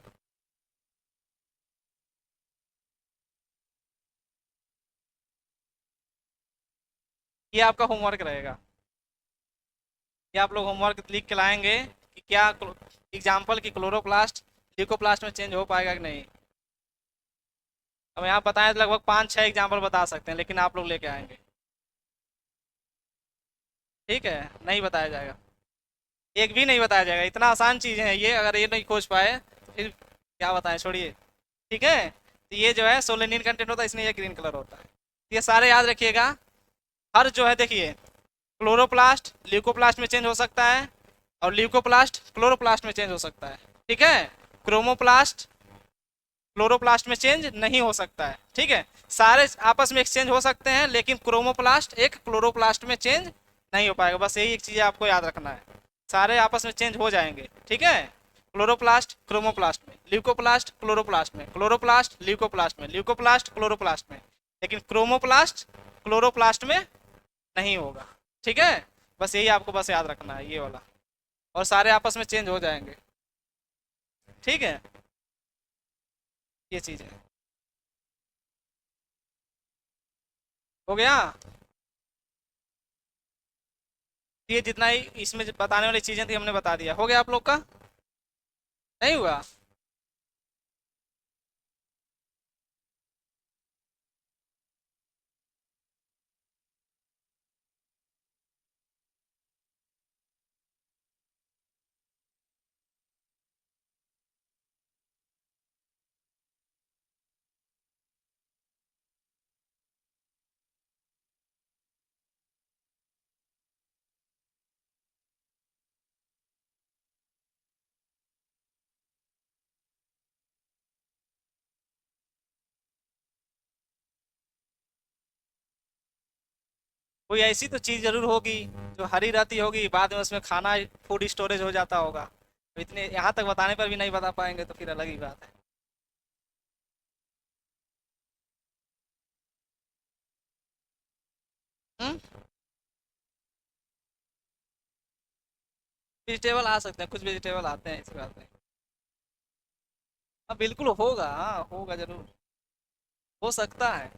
ये आपका होमवर्क रहेगा। ये आप लोग होमवर्क लिख के लाएंगे कि क्या एग्जाम्पल की क्लोरोप्लास्ट ल्यूकोप्लास्ट में चेंज हो पाएगा कि नहीं। अब यहाँ बताएं तो लगभग 5-6 एग्जाम्पल बता सकते हैं, लेकिन आप लोग लेके आएंगे। ठीक है, नहीं बताया जाएगा। एक भी नहीं बताया जाएगा। इतना आसान चीज़ है ये, अगर ये नहीं खोज पाए तो फिर क्या बताएं, छोड़िए। ठीक है, तो ये जो है सोलेनिन कंटेंट होता है, इसलिए ये ग्रीन कलर होता है। ये सारे याद रखिएगा। हर जो है देखिए, क्लोरोप्लास्ट ल्यूकोप्लास्ट में चेंज हो सकता है, और ल्यूकोप्लास्ट क्लोरोप्लास्ट में चेंज हो सकता है। ठीक है, क्रोमोप्लास्ट क्लोरोप्लास्ट में चेंज नहीं हो सकता है। ठीक है, सारे आपस में एक्सचेंज हो सकते हैं, लेकिन क्रोमोप्लास्ट एक क्लोरोप्लास्ट में चेंज नहीं हो पाएगा। बस यही एक चीज़ आपको याद रखना है, सारे आपस में चेंज हो जाएंगे। ठीक है, क्लोरोप्लास्ट क्रोमोप्लास्ट में, ल्यूकोप्लास्ट क्लोरोप्लास्ट में, क्लोरोप्लास्ट ल्यूकोप्लास्ट में, ल्यूकोप्लास्ट क्लोरोप्लास्ट में, लेकिन क्रोमोप्लास्ट क्लोरोप्लास्ट में नहीं होगा। ठीक है, बस यही आपको बस याद रखना है, ये वाला। और सारे आपस में चेंज हो जाएंगे। ठीक है, ये चीज़ है। हो गया। ये जितना ही इसमें बताने वाली चीज़ें थी हमने बता दिया। हो गया आप लोग का? नहीं हुआ? कोई ऐसी तो चीज़ जरूर होगी जो हरी रहती होगी, बाद में उसमें खाना फूड स्टोरेज हो जाता होगा। तो इतने यहाँ तक बताने पर भी नहीं बता पाएंगे तो फिर अलग ही बात है। हम्म, वेजिटेबल आ सकते हैं, कुछ वेजिटेबल आते हैं, ऐसी बात नहीं। हाँ बिल्कुल होगा, हाँ होगा जरूर, हो सकता है।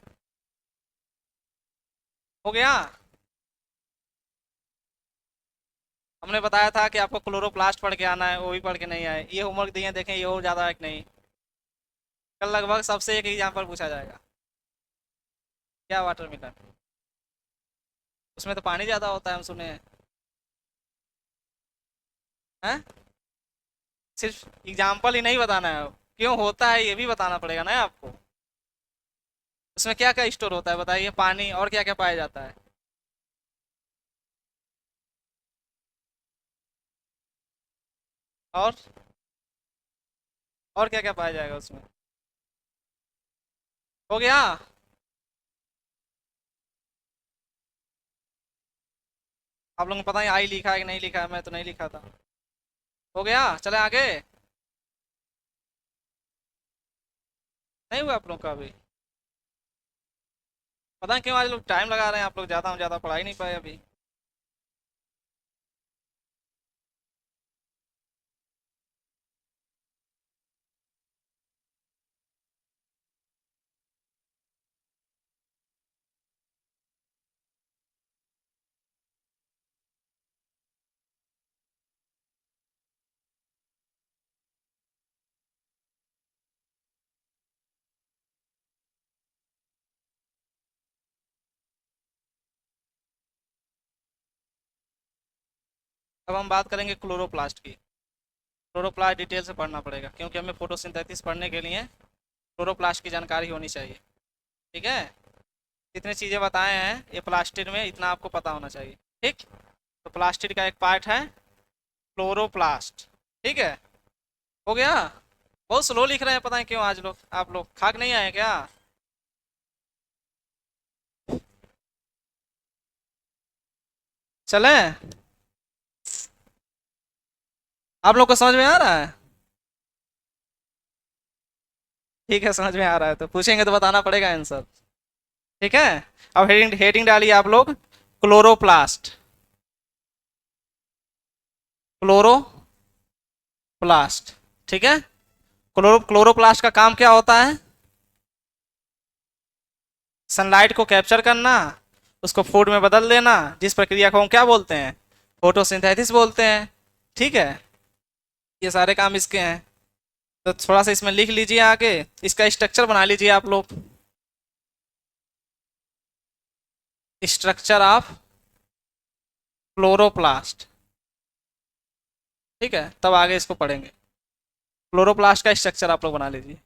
हो गया। हमने बताया था कि आपको क्लोरोप्लास्ट पढ़ के आना है, वो भी पढ़ के नहीं आए। ये होमवर्क दिए हैं, देखें ये और ज़्यादा है कि नहीं। कल लगभग सबसे एक एग्जाम्पल पूछा जाएगा। क्या वाटर मिलन? उसमें तो पानी ज़्यादा होता है, हम सुने हैं। सिर्फ एग्जाम्पल ही नहीं बताना है, क्यों होता है ये भी बताना पड़ेगा ना आपको। उसमें क्या क्या स्टोर होता है बताइए, पानी और क्या क्या पाया जाता है? और क्या क्या पाया जाएगा उसमें? हो गया। आप लोगों को पता है आई लिखा है कि नहीं लिखा है, मैं तो नहीं लिखा था। हो गया, चले आगे। नहीं हुआ आप लोग का अभी? पता नहीं क्यों आज लोग टाइम लगा रहे हैं, आप लोग ज़्यादा हम ज़्यादा पढ़ा ही नहीं पाए अभी। अब हम बात करेंगे क्लोरोप्लास्ट की। क्लोरोप्लास्ट डिटेल से पढ़ना पड़ेगा, क्योंकि हमें फोटोसिंथेसिस पढ़ने के लिए क्लोरोप्लास्ट की जानकारी होनी चाहिए। ठीक है, जितनी चीज़ें बताए हैं ये प्लास्टिड में, इतना आपको पता होना चाहिए। ठीक, तो प्लास्टिड का एक पार्ट है क्लोरोप्लास्ट। ठीक है, हो गया। बहुत स्लो लिख रहे हैं, पता है क्यों आज लोग, आप लोग खाक नहीं आए क्या? चले, आप लोग को समझ में आ रहा है? ठीक है, समझ में आ रहा है तो पूछेंगे तो बताना पड़ेगा आंसर। ठीक है, अब हेडिंग हेडिंग डालिए आप लोग, क्लोरोप्लास्ट। क्लोरोप्लास्ट। ठीक है, क्लोरोप्लास्ट का काम क्या होता है? सनलाइट को कैप्चर करना, उसको फूड में बदल देना, जिस प्रक्रिया को हम क्या बोलते हैं? फोटोसिंथेसिस बोलते हैं। ठीक है, ये सारे काम इसके हैं। तो थोड़ा सा इसमें लिख लीजिए आगे, इसका स्ट्रक्चर बना लीजिए आप लोग। Structure of chloroplast. ठीक है, तब आगे इसको पढ़ेंगे। क्लोरोप्लास्ट का स्ट्रक्चर आप लोग बना लीजिए।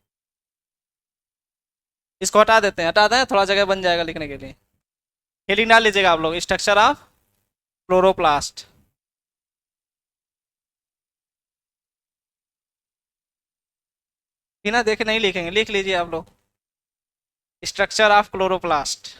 इसको हटा देते हैं, हटा दें, थोड़ा जगह बन जाएगा लिखने के लिए। हेडिंग डाल लीजिएगा आप लोग, स्ट्रक्चर ऑफ क्लोरोप्लास्ट। बिना देखे नहीं लिखेंगे, लिख लीजिए आप लोग, स्ट्रक्चर ऑफ क्लोरोप्लास्ट।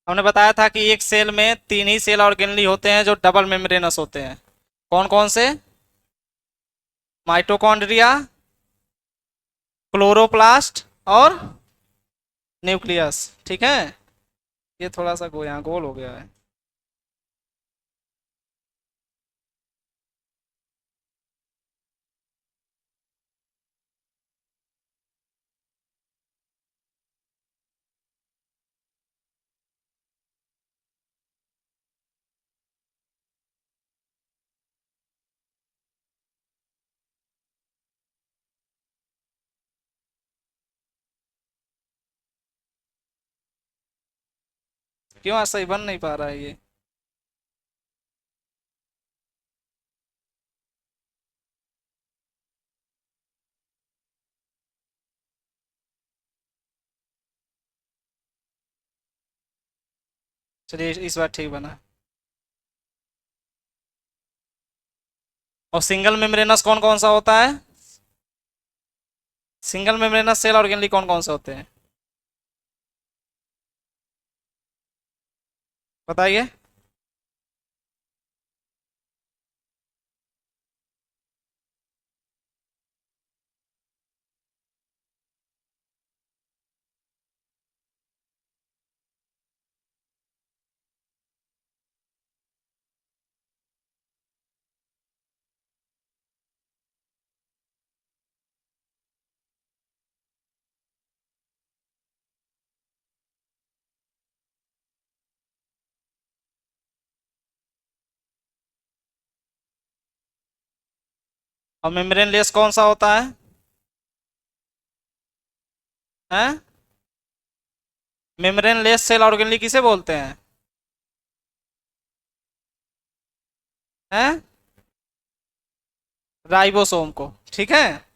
हमने बताया था कि एक सेल में तीन ही सेल ऑर्गेनली होते हैं जो डबल मेम्ब्रेनस होते हैं। कौन कौन से? माइटोकॉन्ड्रिया, क्लोरोप्लास्ट और न्यूक्लियस। ठीक है, ये थोड़ा सा यहाँ गोल हो गया है। क्यों आज सही बन नहीं पा रहा है ये? चलिए इस बार ठीक बना। और सिंगल मेम्ब्रेनस कौन कौन सा होता है? सिंगल मेम्ब्रेनस सेल ऑर्गेनली कौन कौन से होते हैं बताइए? और मेम्ब्रेन लेस कौन सा होता है? हैं? मेम्ब्रेन लेस सेल ऑर्गेनली किसे बोलते हैं? हैं? राइबोसोम को। ठीक है,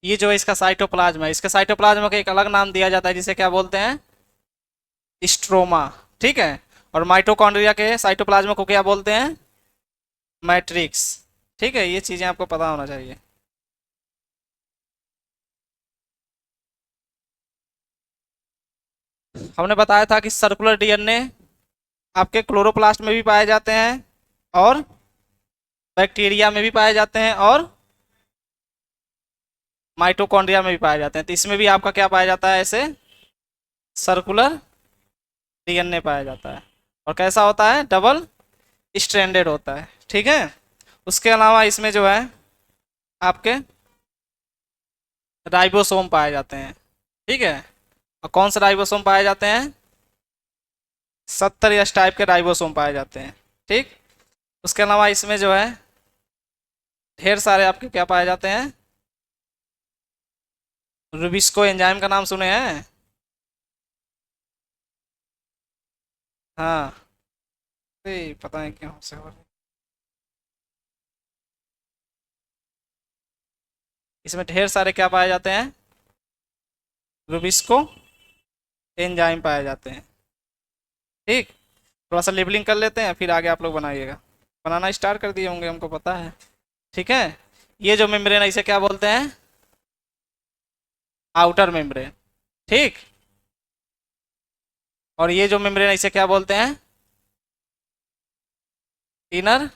ये जो है इसका साइटोप्लाज्म है, इसके साइटोप्लाज्म को एक अलग नाम दिया जाता है जिसे क्या बोलते हैं? स्ट्रोमा। ठीक है, और माइटोकॉन्ड्रिया के साइटोप्लाज्म को क्या बोलते हैं? मैट्रिक्स। ठीक है, ये चीजें आपको पता होना चाहिए। हमने बताया था कि सर्कुलर डीएनए आपके क्लोरोप्लास्ट में भी पाए जाते हैं और बैक्टीरिया में भी पाए जाते हैं और माइटोकॉन्ड्रिया में भी पाए जाते हैं। तो इसमें भी आपका क्या पाया जाता है? ऐसे सर्कुलर डीएनए पाया जाता है। और कैसा होता है? डबल स्ट्रैंडेड होता है। ठीक है, उसके अलावा इसमें जो है आपके राइबोसोम पाए जाते हैं। ठीक है, और कौन से राइबोसोम पाए जाते हैं? 70 या टाइप के राइबोसोम पाए जाते हैं। ठीक, उसके अलावा इसमें जो है ढेर सारे आपके क्या पाए जाते हैं? रुबिस्को एंजाइम का नाम सुने हैं? हाँ, पता है क्यों से हो रही है। इसमें ढेर सारे क्या पाए जाते हैं? रुबिस्को एंजाइम पाए जाते हैं। ठीक, थोड़ा सा लेबलिंग कर लेते हैं, फिर आगे आप लोग बनाइएगा। बनाना स्टार्ट कर दिए होंगे, हमको पता है। ठीक है, ये जो मेम्ब्रेन है इसे क्या बोलते हैं? Outer membrane. ठीक, और ये जो मेम्ब्रेन है इसे क्या बोलते हैं? Inner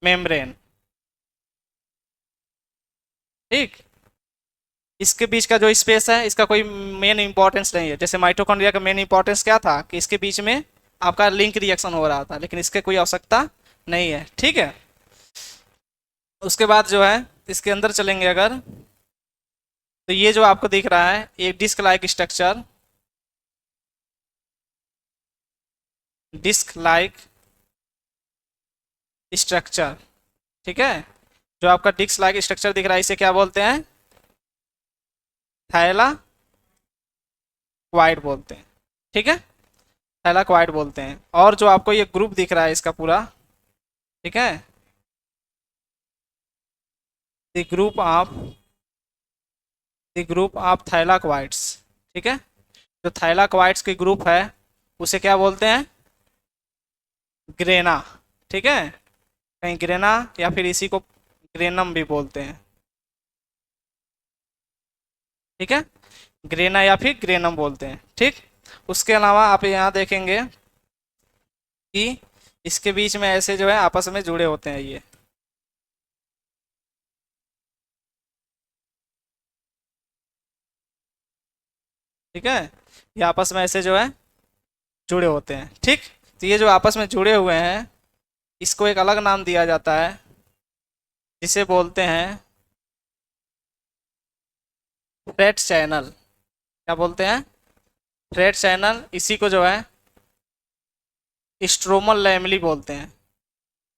membrane. ठीक। इसके बीच का जो स्पेस है इसका कोई मेन इंपॉर्टेंस नहीं है। जैसे माइटोकॉन्ड्रिया का मेन इंपॉर्टेंस क्या था कि इसके बीच में आपका लिंक रिएक्शन हो रहा था, लेकिन इसके कोई आवश्यकता नहीं है। ठीक है। उसके बाद जो है इसके अंदर चलेंगे अगर, तो ये जो आपको दिख रहा है एक disc like structure, disc like structure. ठीक है। जो आपका डिस्क लाइक स्ट्रक्चर दिख रहा है इसे क्या बोलते हैं? थायलाक्वाइड बोलते हैं। ठीक है। थायलाक्वाइड बोलते हैं। और जो आपको ये ग्रुप दिख रहा है इसका पूरा, ठीक है, द ग्रुप ऑफ थाइलाक्वाइड्स। ठीक है। जो थाइलाक्वाइड्स की ग्रुप है उसे क्या बोलते हैं? ग्रेना। ठीक है। कहीं ग्रेना या फिर इसी को ग्रेनम भी बोलते हैं। ठीक है। ग्रेना या फिर ग्रेनम बोलते हैं। ठीक। उसके अलावा आप यहाँ देखेंगे कि इसके बीच में ऐसे जो है आपस में जुड़े होते हैं ये। ठीक है। ये आपस में ऐसे जो है जुड़े होते हैं। ठीक। तो ये जो आपस में जुड़े हुए हैं इसको एक अलग नाम दिया जाता है जिसे बोलते हैं फ्रेट चैनल। क्या बोलते हैं? Freight channel. इसी को जो है स्ट्रोमल लैमली बोलते हैं।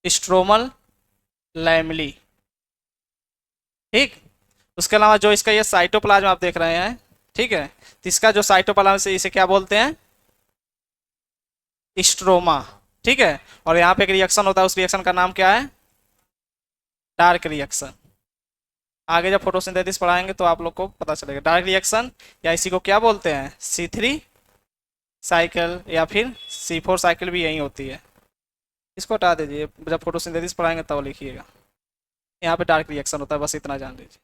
Stromal lamellae. ठीक। उसके अलावा जो इसका ये साइटोप्लाज्म आप देख रहे हैं, ठीक है, तो इसका जो साइटोप्लाज्म से इसे क्या बोलते हैं? स्ट्रोमा। ठीक है। और यहाँ पे एक रिएक्शन होता है, उस रिएक्शन का नाम क्या है? Dark reaction. आगे जब फोटोसिंथेसिस पढ़ाएंगे तो आप लोग को पता चलेगा डार्क रिएक्शन, या इसी को क्या बोलते हैं? C3 साइकिल या फिर C4 साइकिल भी यही होती है। इसको हटा दीजिए, जब फोटोसिंथेसिस पढ़ाएंगे तब लिखिएगा। यहाँ पे डार्क रिएक्शन होता है, बस इतना जान लीजिए।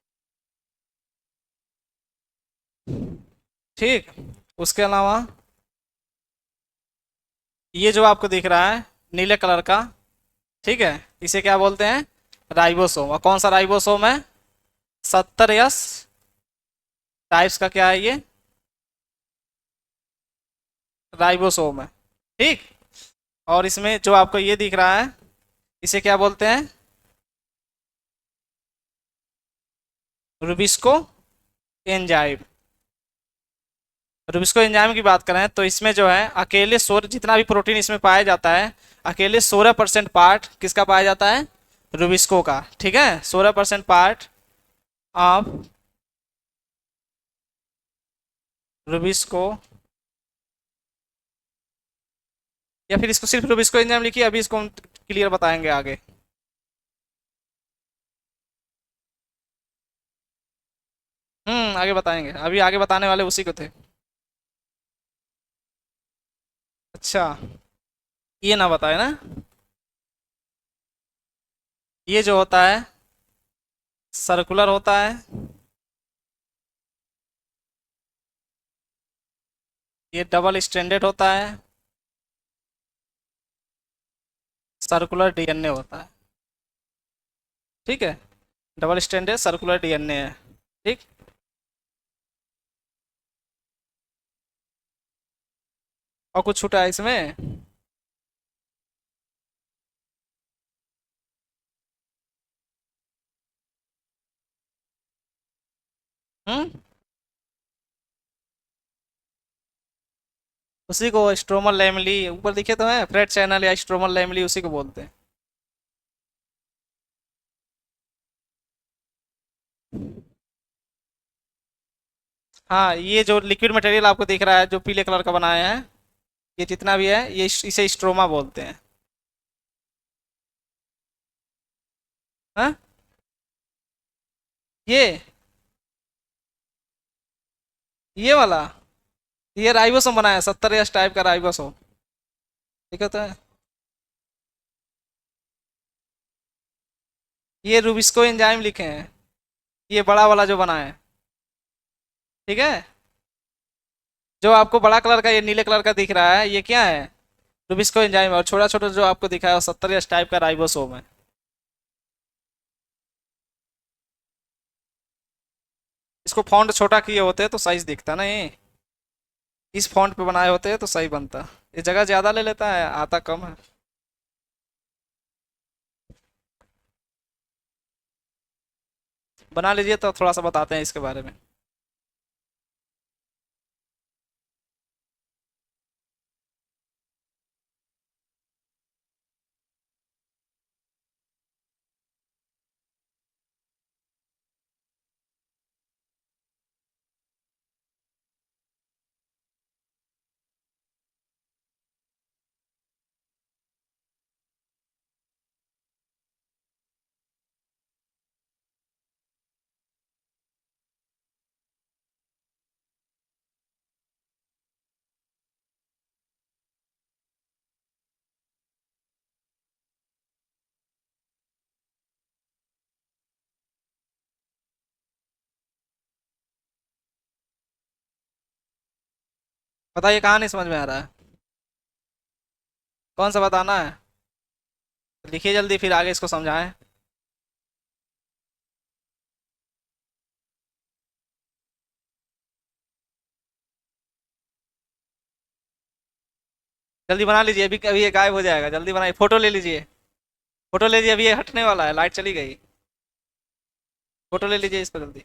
ठीक। उसके अलावा ये जो आपको दिख रहा है नीले कलर का, ठीक है, इसे क्या बोलते हैं? राइबोसोम। और कौन सा राइबोसोम है? 70S टाइप्स का क्या है ये? राइबोसोम है। ठीक। और इसमें जो आपको ये दिख रहा है इसे क्या बोलते हैं? Rubisco enzyme. रुबिस्को एंजाइम की बात करें तो इसमें जो है अकेले 16, जितना भी प्रोटीन इसमें पाया जाता है अकेले 16% पार्ट किसका पाया जाता है? रुबिस्को का। ठीक है। 16% पार्ट ऑफ रुबिस्को, या फिर इसको सिर्फ रुबिस्को एंजाइम लिखिए, अभी इसको हम क्लियर बताएंगे आगे। आगे बताएंगे, अभी आगे बताने वाले उसी को थे। अच्छा, ये ना बताए ना। ये जो होता है सर्कुलर होता है, ये डबल स्टैंडर्ड होता है, सर्कुलर डीएनए होता है। ठीक है। डबल स्टैंडर्ड सर्कुलर डीएनए है। ठीक। और कुछ छूटा है इसमें? हम्म उसी को स्ट्रोमल लैमली ऊपर दिखे तो है, फ्रेट चैनल या स्ट्रोमल लैमली उसी को बोलते हैं। हाँ, ये जो लिक्विड मटेरियल आपको दिख रहा है जो पीले कलर का बनाया है, ये जितना भी है ये इसे स्ट्रोमा बोलते हैं। हाँ। ये ये वाला ये राइबोसोम बनाया है, 70S टाइप का राइबोसोम। ठीक है। तो है ये रुबिस्को एंजाइम लिखे हैं, ये बड़ा वाला जो बना है। ठीक है। जो आपको बड़ा कलर का ये नीले कलर का दिख रहा है ये क्या है? Rubisco enzyme. और छोटा छोटा जो आपको दिखा है वो 70S टाइप का राइबोसोम है। इसको फॉन्ट छोटा किए होते तो साइज दिखता ना ये, इस फॉन्ट पे बनाए होते तो सही बनता। ये जगह ज्यादा ले लेता है, आता कम है। बना लीजिए तो थोड़ा सा बताते हैं इसके बारे में। बताइए कहाँ नहीं समझ में आ रहा है, कौन सा बताना है? लिखिए जल्दी, फिर आगे इसको समझाएं। जल्दी बना लीजिए, अभी अभी ये गायब हो जाएगा, जल्दी बनाइए, फोटो ले लीजिए। फोटो ले लीजिए, अभी ये हटने वाला है, लाइट चली गई। फोटो ले लीजिए इसको जल्दी।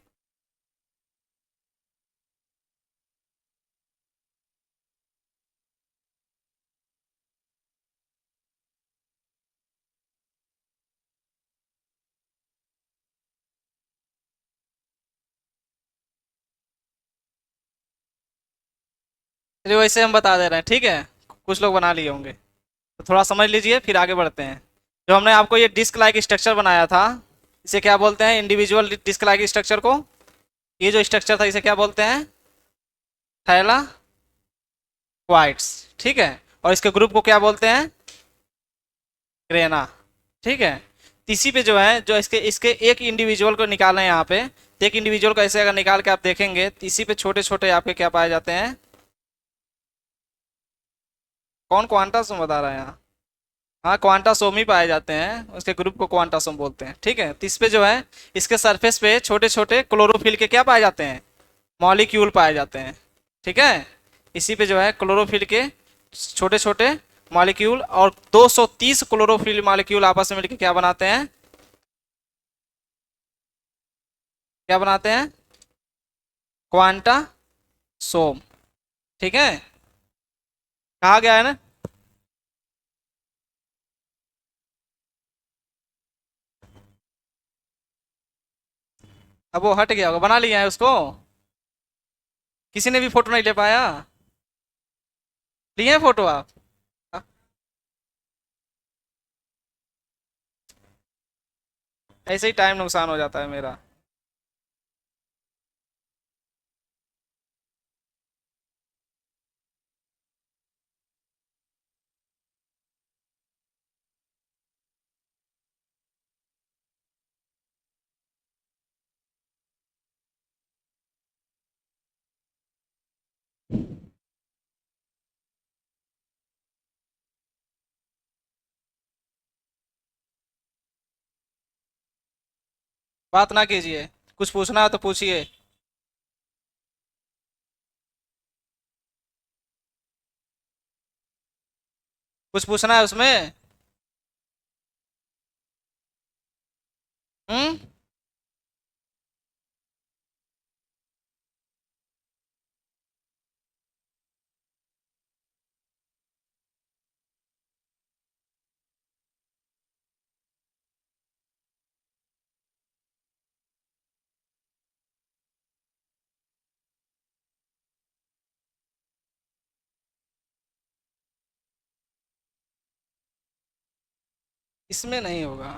चलिए वैसे हम बता दे रहे हैं, ठीक है। कुछ लोग बना लिए होंगे, तो थोड़ा समझ लीजिए फिर आगे बढ़ते हैं। जो हमने आपको ये डिस्क लाइक स्ट्रक्चर बनाया था, इसे क्या बोलते हैं? इंडिविजुअल डिस्क लाइक स्ट्रक्चर को, ये जो स्ट्रक्चर था इसे क्या बोलते हैं? थैला क्वाइट्स, ठीक है। और इसके ग्रुप को क्या बोलते हैं? ग्रेना, ठीक है। इसी पे जो है, जो इसके इसके एक इंडिविजुअल को निकालना है यहाँ पे, तो एक इंडिविजुअल को ऐसे अगर निकाल के आप देखेंगे तो इसी पे छोटे छोटे आपके क्या पाए जाते हैं? कौन क्वांटासोम बता रहा है यहाँ? हाँ, क्वांटासोम ही पाए जाते हैं, उसके ग्रुप को क्वांटासोम बोलते हैं, ठीक है। तो इस पे जो है, इसके सरफेस पे छोटे छोटे क्लोरोफिल के क्या पाए जाते हैं? मॉलिक्यूल पाए जाते हैं, ठीक है। इसी पे जो है क्लोरोफिल के छोटे छोटे मॉलिक्यूल, और 230 क्लोरोफिल मॉलिक्यूल आपस में मिलकर क्या बनाते हैं? क्या बनाते हैं? क्वांटा सोम, ठीक है। कहा गया है ना? अब वो हट गया होगा, बना लिया है उसको। किसी ने भी फोटो नहीं ले पाया? लिए हैं फोटो आप? ऐसे ही टाइम नुकसान हो जाता है मेरा। बात ना कीजिए, कुछ पूछना है तो पूछिए। कुछ पूछना है उसमें? हम्म। इसमें नहीं होगा।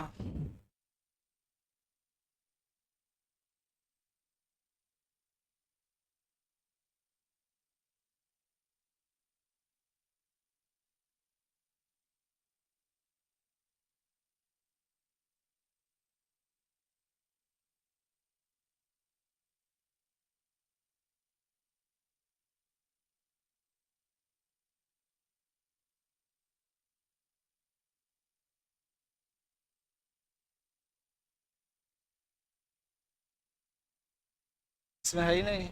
इसमें है ही नहीं।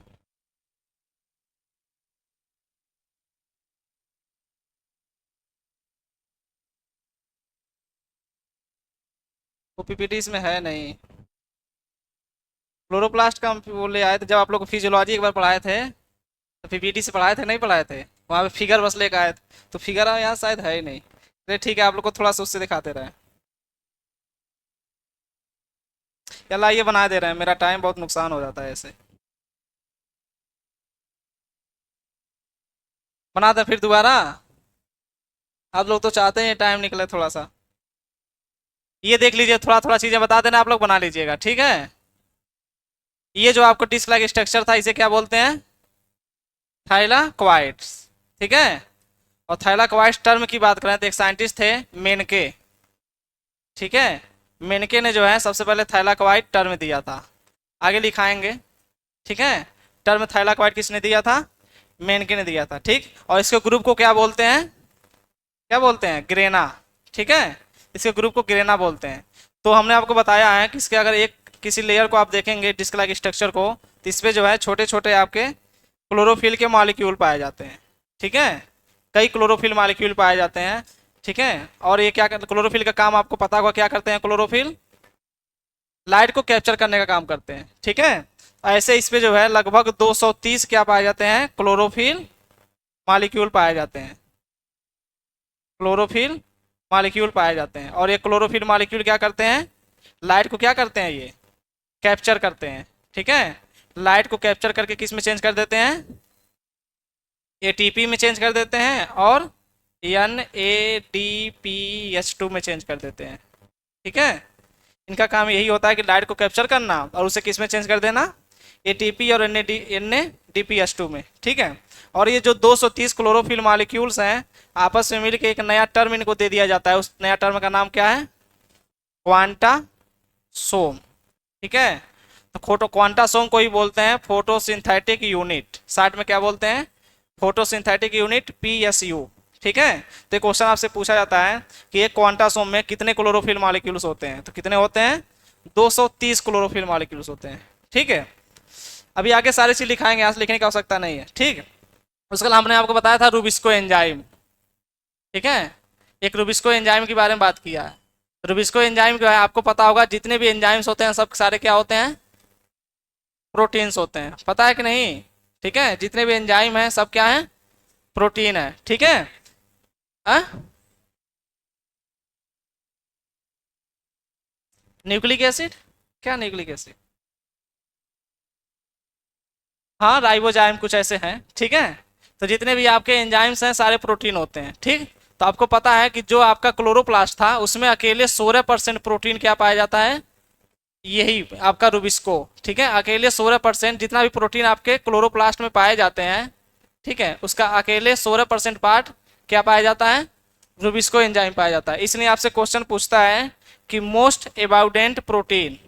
वो पीपीटी इसमें है नहीं। क्लोरोप्लास्ट का हम वो ले आए थे जब आप लोग को फिजियोलॉजी एक बार पढ़ाए थे, तो पीपीटी से पढ़ाए थे नहीं पढ़ाए थे, वहाँ पे फिगर बस लेकर आए थे। तो फिगर यहाँ शायद है ही नहीं। चलिए ठीक है, आप लोग को थोड़ा सा उससे दिखाते रहे। चला ये बना दे रहे हैं, मेरा टाइम बहुत नुकसान हो जाता है ऐसे। बना दे फिर दोबारा। आप लोग तो चाहते हैं टाइम निकले थोड़ा सा। ये देख लीजिए, थोड़ा थोड़ा चीजें बता देना, आप लोग बना लीजिएगा, ठीक है। ये जो आपको डिस्क लाइक स्ट्रक्चर था, इसे क्या बोलते हैं? थाइलाक्वाइड्स। ठीक है। और थाइलाक्वाइड्स टर्म की बात करें तो एक साइंटिस्ट थे, मेनके। ठीक है। मेनके ने जो है सबसे पहले थाइलाक्वाइड टर्म दिया था। आगे लिखाएंगे। ठीक है। टर्म थाइलाक्वाइड किसने दिया था? मेनके ने दिया था। ठीक। और इसके ग्रुप को क्या बोलते हैं? क्या बोलते हैं? ग्रेना। ठीक है। इसके ग्रुप को ग्रेना बोलते हैं। तो हमने आपको बताया है कि इसके अगर एक किसी लेयर को आप देखेंगे डिस्क लाइक स्ट्रक्चर को, तो इस पर जो है छोटे छोटे आपके क्लोरोफिल के मॉलिक्यूल पाए जाते हैं। ठीक है। कई क्लोरोफिल मॉलिक्यूल पाए जाते हैं। ठीक है। और ये क्या करते, क्लोरोफिल का काम आपको पता होगा क्या करते हैं क्लोरोफिल? लाइट को कैप्चर करने का काम करते हैं। ठीक है। ऐसे इस पे जो है लगभग 230 क्या पाए जाते हैं? क्लोरोफिल मॉलिक्यूल पाए जाते हैं। क्लोरोफिल मॉलिक्यूल पाए जाते हैं। और ये क्लोरोफिल मॉलिक्यूल क्या करते हैं? लाइट को क्या करते हैं? ये कैप्चर करते हैं। ठीक है। लाइट को कैप्चर करके किस में चेंज कर देते हैं? एटीपी में चेंज कर देते हैं और NADPH2 में चेंज कर देते हैं। ठीक है। इनका काम यही होता है कि लाइट को कैप्चर करना और उसे किस में चेंज कर देना? एटीपी और NADPH2 में। ठीक है। और ये जो 230 क्लोरोफिल मॉलिक्यूल्स हैं, आपस में मिलकर एक नया टर्म इनको दे दिया जाता है। उस नया टर्म का नाम क्या है? क्वांटा सोम। ठीक है। तो फोटो क्वांटा सोम को ही बोलते हैं फोटोसिंथेटिक यूनिट। शार्ट में क्या बोलते हैं? Photosynthetic unit, PSU। ठीक है। तो क्वेश्चन आपसे पूछा जाता है कि एक क्वांटासोम में कितने क्लोरोफिल मॉलिक्यूल्स होते हैं, तो कितने होते हैं? 230 क्लोरोफिल मॉलिक्यूल्स होते हैं। ठीक है। अभी आगे सारी चीज लिखाएंगे, यहाँ से लिखने की आवश्यकता नहीं है। ठीक है। उसके बाद हमने आपको बताया था रूबिस्को एंजाइम। ठीक है। एक रूबिस्को एंजाइम के बारे में बात किया है। रूबिस्को एंजाइम जो है आपको पता होगा, जितने भी एंजाइम्स होते हैं सब सारे क्या होते हैं? प्रोटीन्स होते हैं। पता है कि नहीं? ठीक है। जितने भी एंजाइम हैं सब क्या है? प्रोटीन है। ठीक है। आ? Nucleic acid? क्या न्यूक्लिक एसिड? हाँ, राइबोजाइम कुछ ऐसे हैं। ठीक है। तो जितने भी आपके एंजाइम्स हैं सारे प्रोटीन होते हैं। ठीक। तो आपको पता है कि जो आपका क्लोरोप्लास्ट था उसमें अकेले 16% प्रोटीन क्या पाया जाता है? यही आपका रूबिस्को। ठीक है। अकेले 16% जितना भी प्रोटीन आपके क्लोरोप्लास्ट में पाए जाते हैं, ठीक है, उसका अकेले 16% पार्ट क्या पाया जाता है? रूबिस्को एंजाइम पाया जाता है। इसलिए आपसे क्वेश्चन पूछता है कि मोस्ट एबाउडेंट प्रोटीन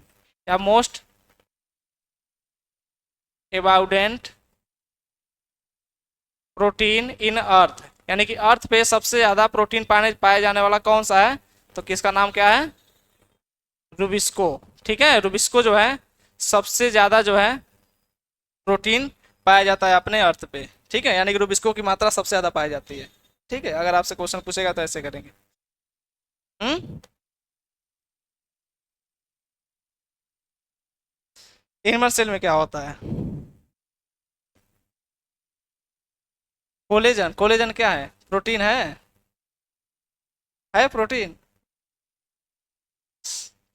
या मोस्ट एबाउडेंट प्रोटीन इन अर्थ, यानी कि अर्थ पे सबसे ज्यादा प्रोटीन पाए जाने वाला कौन सा है? तो किसका नाम क्या है? रूबिस्को। ठीक है। रूबिस्को जो है सबसे ज्यादा जो है प्रोटीन पाया जाता है अपने अर्थ पे। ठीक है। यानी कि रूबिस्को की मात्रा सबसे ज्यादा पाई जाती है। ठीक है। अगर आपसे क्वेश्चन पूछेगा तो ऐसे करेंगे। एनिमल सेल में क्या होता है? कोलेजन। कोलेजन क्या है? प्रोटीन है प्रोटीन।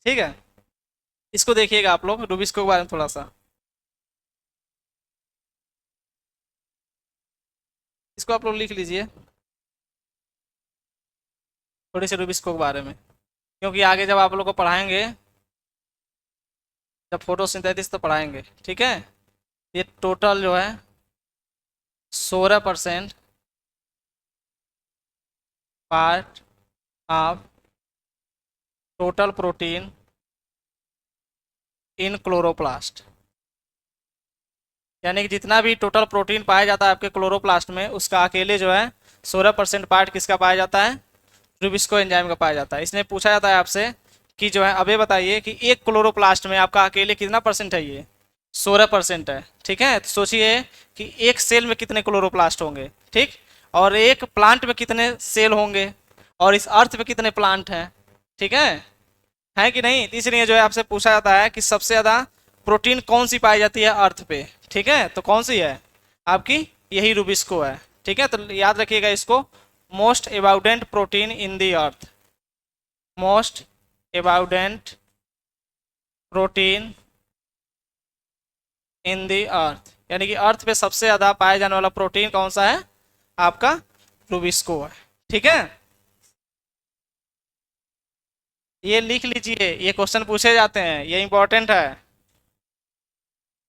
ठीक है। इसको देखिएगा आप लोग, रूबिस्को के बारे में थोड़ा सा। इसको आप लोग लिख लीजिए थोड़ी सी रूबिस्को के बारे में, क्योंकि आगे जब आप लोग को पढ़ाएंगे, जब फोटोसिंथेसिस तो पढ़ाएंगे। ठीक है। ये टोटल जो है 16% part of total protein in chloroplast, यानी कि जितना भी टोटल प्रोटीन पाया जाता है आपके क्लोरोप्लास्ट में, उसका अकेले जो है 16% पार्ट किसका पाया जाता है? रूबिस्को एंजाइम का पाया जाता है। इसने पूछा जाता है आपसे कि जो है अब ये बताइए कि एक क्लोरोप्लास्ट में आपका अकेले कितना परसेंट है? ये 16% है। ठीक है, तो सोचिए कि एक सेल में कितने क्लोरोप्लास्ट होंगे। ठीक, और एक प्लांट में कितने सेल होंगे, और इस अर्थ में कितने प्लांट हैं। ठीक है कि नहीं। तो इसलिए जो है आपसे पूछा जाता है कि सबसे ज़्यादा प्रोटीन कौन सी पाई जाती है अर्थ पे। ठीक है, तो कौन सी है आपकी, यही रूबिस्को है। ठीक है, तो याद रखिएगा इसको, most abundant protein in the earth, most abundant protein in the earth, यानी कि अर्थ पे सबसे ज़्यादा पाया जाने वाला प्रोटीन कौन सा है, आपका रूबिस्को है। ठीक है, ये लिख लीजिए, ये क्वेश्चन पूछे जाते हैं, ये इंपॉर्टेंट है।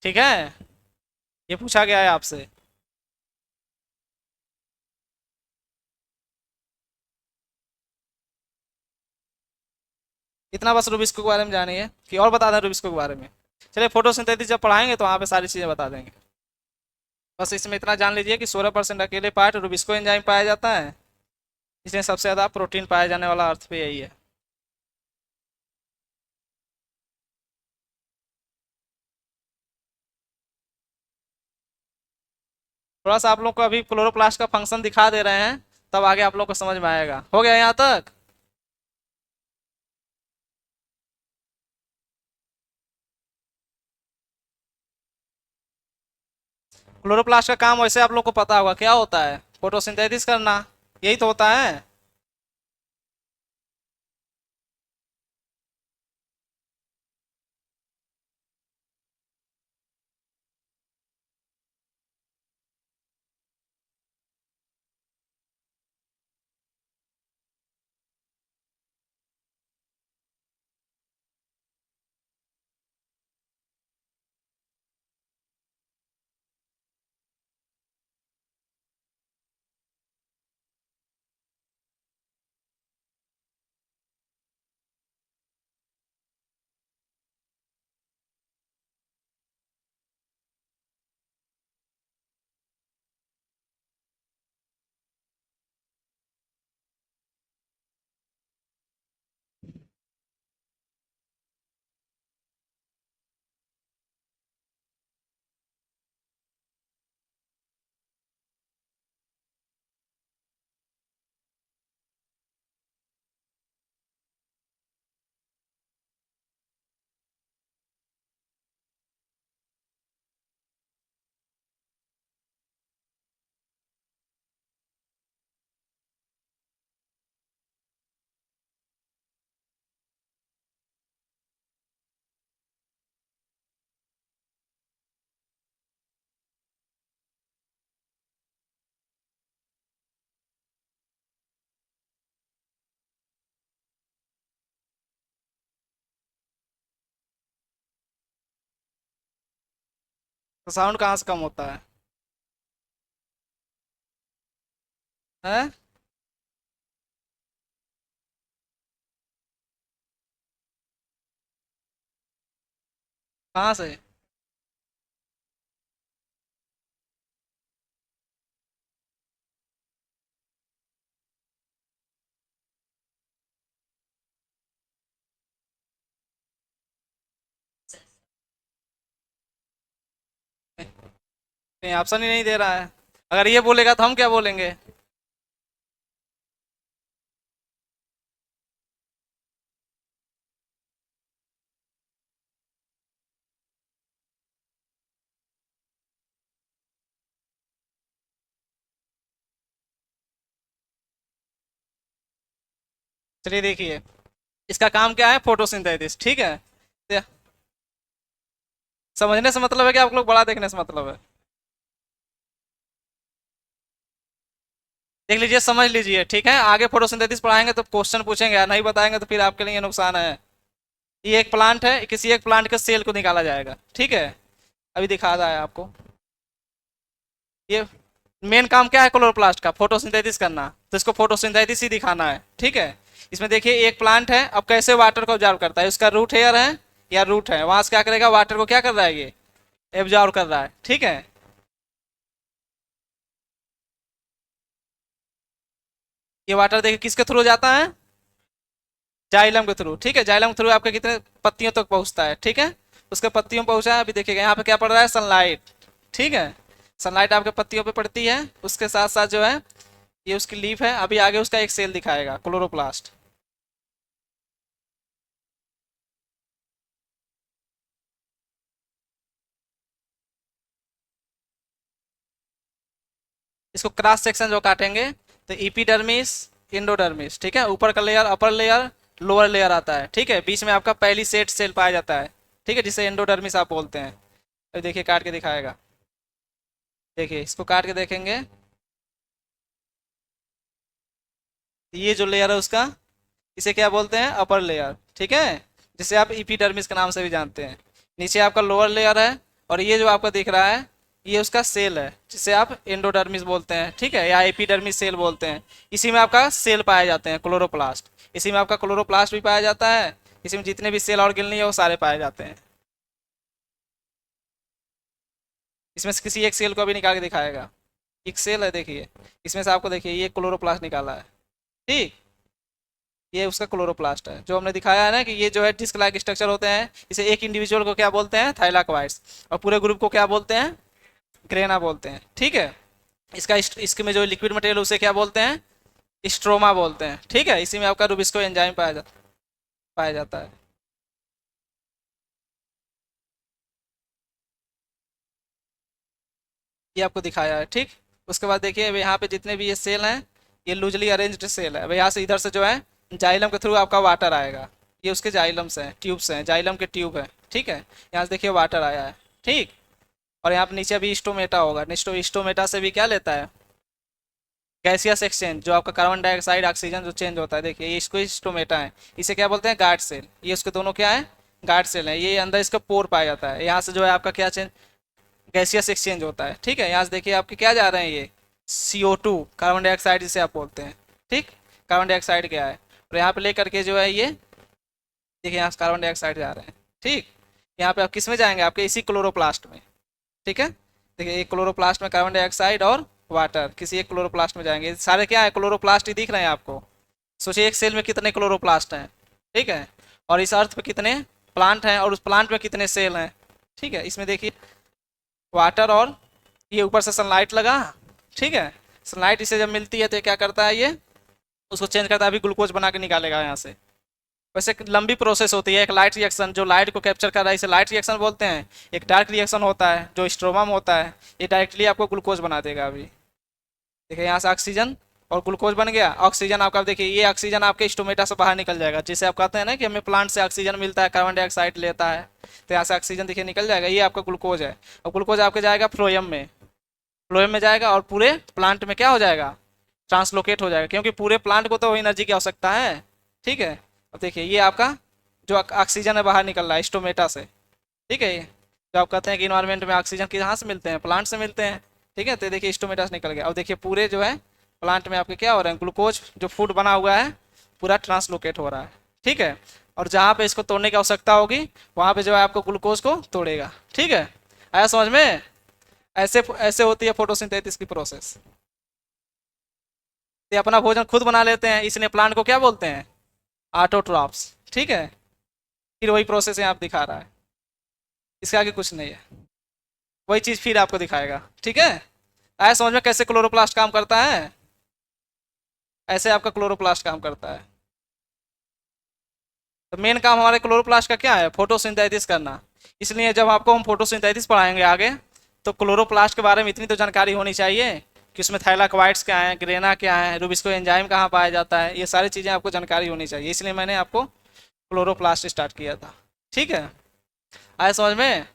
ठीक है, ये पूछा गया है आपसे। इतना बस रूबिस्को के बारे में जानिए, कि और बता दें रूबिस्को के बारे में। चलिए फोटोसिंथेसिस जब पढ़ाएंगे तो वहाँ पे सारी चीज़ें बता देंगे। बस इसमें इतना जान लीजिए कि 16% अकेले पार्ट रूबिस्को एंजाइम पाया जाता है, इसमें सबसे ज़्यादा प्रोटीन पाया जाने वाला अर्थ पे यही है। थोड़ा सा आप लोग को अभी क्लोरोप्लास्ट का फंक्शन दिखा दे रहे हैं, तब आगे आप लोग को समझ में आएगा। हो गया यहाँ तक। क्लोरोप्लास्ट का काम वैसे आप लोग को पता होगा क्या होता है, फोटोसिंथेसिस करना, यही तो होता है। तो साउंड कहाँ से कम होता है, हैं? कहाँ से? कहीं ऑप्शन ही नहीं दे रहा है। अगर ये बोलेगा तो हम क्या बोलेंगे। चलिए देखिए, इसका काम क्या है, फोटोसिंथेसिस। ठीक है, तो समझने से मतलब है कि आप लोग बड़ा देखने से मतलब है। देख लीजिए, समझ लीजिए। ठीक है, आगे फोटोसिंथेसिस पढ़ाएंगे तो क्वेश्चन पूछेंगे, नहीं बताएंगे तो फिर आपके लिए नुकसान है। ये एक प्लांट है, किसी एक प्लांट के सेल को निकाला जाएगा। ठीक है, अभी दिखा रहा है आपको। ये मेन काम क्या है क्लोरोप्लास्ट का, फोटोसिंथेसिस करना, तो इसको फोटोसिंथेसिस ही दिखाना है। ठीक है, इसमें देखिए एक प्लांट है, अब कैसे वाटर को ऑब्जर्व करता है, उसका रूट हेयर है या रूट है, वहां से क्या करेगा, वाटर को क्या कर रहा है, ये एब्जॉर्व कर रहा है। ठीक है, ये वाटर देखिए किसके थ्रू जाता है, जाइलम के थ्रू। ठीक है, जाइलम के थ्रू आपके कितने पत्तियों तक पहुंचता है। ठीक है, उसके पत्तियों पर पहुंचा है। अभी देखिएगा यहाँ पे क्या पड़ रहा है, सनलाइट। ठीक है, सनलाइट आपके पत्तियों पे पड़ती है, उसके साथ साथ जो है ये उसकी लीफ है। अभी आगे उसका एक सेल दिखाएगा, क्लोरोप्लास्ट। इसको क्रॉस सेक्शन जो काटेंगे तो इपीडर्मिस, इंडोडर्मिस, ठीक है, ऊपर का layer, upper layer, lower layer आता है। ठीक है, बीच में आपका पहली सेट सेल पाया जाता है। ठीक है, जिसे एंडोडर्मिस आप बोलते हैं। अभी देखिए काट के दिखाएगा। देखिए इसको काट के देखेंगे, ये जो लेयर है उसका, इसे क्या बोलते हैं, अपर लेयर। ठीक है, जिसे आप इपीडर्मिस के नाम से भी जानते हैं। नीचे आपका लोअर लेयर है, और ये जो आपका दिख रहा है ये उसका सेल है, जिसे आप एंडोडर्मिस बोलते हैं। ठीक है, या एपिडर्मिस सेल बोलते हैं। इसी में आपका सेल पाए जाते हैं, क्लोरोप्लास्ट। इसी में आपका क्लोरोप्लास्ट भी पाया जाता है। इसी में जितने भी सेल और गिननी है वो सारे पाए जाते हैं। इसमें से किसी एक सेल को अभी निकाल के दिखाएगा। एक सेल है देखिए, इसमें से आपको देखिए ये क्लोरोप्लास्ट निकाला है। ठीक, ये उसका क्लोरोप्लास्ट है जो हमने दिखाया है ना, कि ये जो है डिस्क लाइक स्ट्रक्चर होते हैं। इसे एक इंडिविजुअल को क्या बोलते हैं, थाइलाक्वाइड्स, और पूरे ग्रुप को क्या बोलते हैं, ग्रेना बोलते हैं। ठीक है, इसका इसके में जो लिक्विड मटेरियल उसे क्या बोलते हैं, स्ट्रोमा बोलते हैं। ठीक है, इसी में आपका रुबिस्को एंजाइम पाया जाता है। ये आपको दिखाया है। ठीक, उसके बाद देखिए अब यहाँ पे जितने भी ये सेल हैं, ये लूजली अरेंज्ड सेल है। अब यहाँ से इधर से जो है जाइलम के थ्रू आपका वाटर आएगा। ये उसके जाइलम्स हैं, ट्यूब्स हैं, जाइलम के ट्यूब है। ठीक है, यहाँ से देखिए वाटर आया है। ठीक, और यहाँ पे नीचे अभी स्टोमेटा होगा। स्टोमेटा से भी क्या लेता है, गैसियस एक्सचेंज, जो आपका कार्बन डाइऑक्साइड ऑक्सीजन जो चेंज होता है। देखिए ये इसको स्टोमेटा है, इसे क्या बोलते हैं, गार्ड सेल। ये उसके दोनों क्या है, गार्ड सेल है। ये अंदर इसका पोर पाया जाता है। यहाँ से जो है आपका क्या चेंज, गैसियस एक्सचेंज होता है। ठीक है, यहाँ से देखिए आपके क्या जा रहे हैं, ये CO2, कार्बन डाइऑक्साइड जिसे आप बोलते हैं। ठीक, कार्बन डाइऑक्साइड क्या है, और यहाँ पे लेकर के जो है ये देखिए यहाँ से कार्बन डाइऑक्साइड जा रहे हैं। ठीक, यहाँ पे आप किस में जाएंगे, आपके इसी क्लोरोप्लास्ट में। ठीक है, देखिए एक क्लोरोप्लास्ट में कार्बन डाइऑक्साइड और वाटर किसी एक क्लोरोप्लास्ट में जाएंगे। सारे क्या है, क्लोरोप्लास्ट ही दिख रहे हैं आपको। सोचिए एक सेल में कितने क्लोरोप्लास्ट हैं। ठीक है, और इस अर्थ पे कितने प्लांट हैं, और उस प्लांट में कितने सेल हैं। ठीक है, इसमें देखिए वाटर, और ये ऊपर से सनलाइट लगा। ठीक है, सनलाइट इसे जब मिलती है तो ये क्या करता है, ये उसको चेंज करता है, अभी ग्लूकोज बना के निकालेगा यहाँ से। वैसे एक लंबी प्रोसेस होती है। एक लाइट रिएक्शन जो लाइट को कैप्चर कर रहा है, इसे लाइट रिएक्शन बोलते हैं। एक डार्क रिएक्शन होता है जो स्ट्रोमा में होता है, ये डायरेक्टली आपको ग्लूकोज बना देगा। अभी देखिए यहाँ से ऑक्सीजन और ग्लूकोज बन गया। ऑक्सीजन आपका देखिए, ये ऑक्सीजन आपके स्टोमेटा से बाहर निकल जाएगा, जिसे आप कहते हैं ना कि हमें प्लांट से ऑक्सीजन मिलता है, कार्बन डाइऑक्साइड लेता है, तो यहाँ से ऑक्सीजन देखिए निकल जाएगा। ये आपका ग्लूकोज है। और ग्लूकोज आपके जाएगा फ्लोएम में, फ्लोएम में जाएगा, और पूरे प्लांट में क्या हो जाएगा, ट्रांसलोकेट हो जाएगा, क्योंकि पूरे प्लांट को तो एनर्जी की आवश्यकता है। ठीक है, अब देखिए ये आपका जो ऑक्सीजन है बाहर निकल रहा है स्टोमेटा से। ठीक है, जो आप कहते हैं कि इन्वायरमेंट में ऑक्सीजन कहाँ से मिलते हैं, प्लांट से मिलते हैं। ठीक है, तो देखिए स्टोमेटा से निकल गया। और देखिए पूरे जो है प्लांट में आपके क्या हो रहे हैं, ग्लूकोज जो फूड बना हुआ है पूरा ट्रांसलोकेट हो रहा है। ठीक है, और जहाँ पे इसको तोड़ने की आवश्यकता होगी वहाँ पे जो है आपको ग्लूकोज को तोड़ेगा। ठीक है, आया समझ में। ऐसे ऐसे होती है फोटोसिंथेसिस की प्रोसेस। ये अपना भोजन खुद बना लेते हैं, इसलिए प्लांट को क्या बोलते हैं, ऑटोट्रॉफ्स। ठीक है, फिर वही प्रोसेस यहाँ आप दिखा रहा है, इसके आगे कुछ नहीं है। वही चीज़ फिर आपको दिखाएगा। ठीक है, आया समझ में कैसे क्लोरोप्लास्ट काम करता है। ऐसे आपका क्लोरोप्लास्ट काम करता है। तो मेन काम हमारे क्लोरोप्लास्ट का क्या है, फोटोसिंथेसिस करना। इसलिए जब आपको हम फोटोसिंथेसिस पढ़ाएंगे आगे, तो क्लोरोप्लास्ट के बारे में इतनी तो जानकारी होनी चाहिए कि उसमें थाइलाक्वाइड्स क्या है, ग्रेना क्या है, रुबिस्को एंजाइम कहाँ पाया जाता है, ये सारी चीज़ें आपको जानकारी होनी चाहिए। इसलिए मैंने आपको क्लोरोप्लास्ट स्टार्ट किया था। ठीक है, आया समझ में।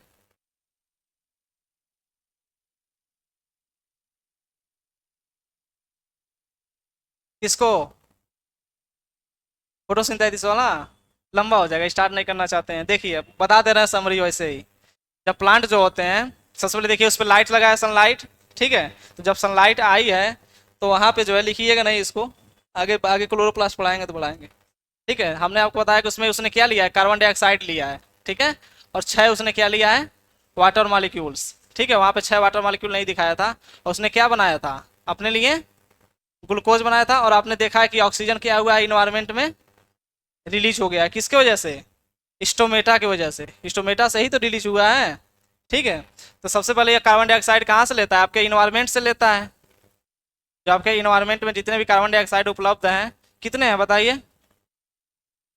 किसको, फोटोसिंथेसिस वाला लंबा हो जाएगा, स्टार्ट नहीं करना चाहते हैं। देखिए बता दे रहे हैं समरी वैसे ही। जब प्लांट जो होते हैं, सबसे पहले देखिए उस पर लाइट लगा है, सनलाइट। ठीक है, तो जब सनलाइट आई है तो वहाँ पे जो है लिखिएगा नहीं इसको, आगे आगे क्लोरोप्लास्ट पढ़ाएंगे तो पढ़ाएंगे। ठीक है, हमने आपको बताया कि उसमें उसने क्या लिया है, कार्बन डाइऑक्साइड लिया है। ठीक है, और 6 उसने क्या लिया है, वाटर मॉलिक्यूल्स। ठीक है, वहाँ पे 6 वाटर मॉलिक्यूल नहीं दिखाया था, और उसने क्या बनाया था अपने लिए, ग्लूकोज बनाया था। और आपने देखा है कि ऑक्सीजन क्या हुआ है इन्वायरमेंट में, रिलीज हो गया है, किसके वजह से, स्टोमेटा की वजह से, स्टोमेटा से ही तो रिलीज हुआ है। ठीक है, तो सबसे पहले ये कार्बन डाइऑक्साइड कहाँ से लेता है? आपके इन्वायरमेंट से लेता है। जो आपके इन्वायरमेंट में जितने भी कार्बन डाइऑक्साइड उपलब्ध हैं, कितने हैं बताइए?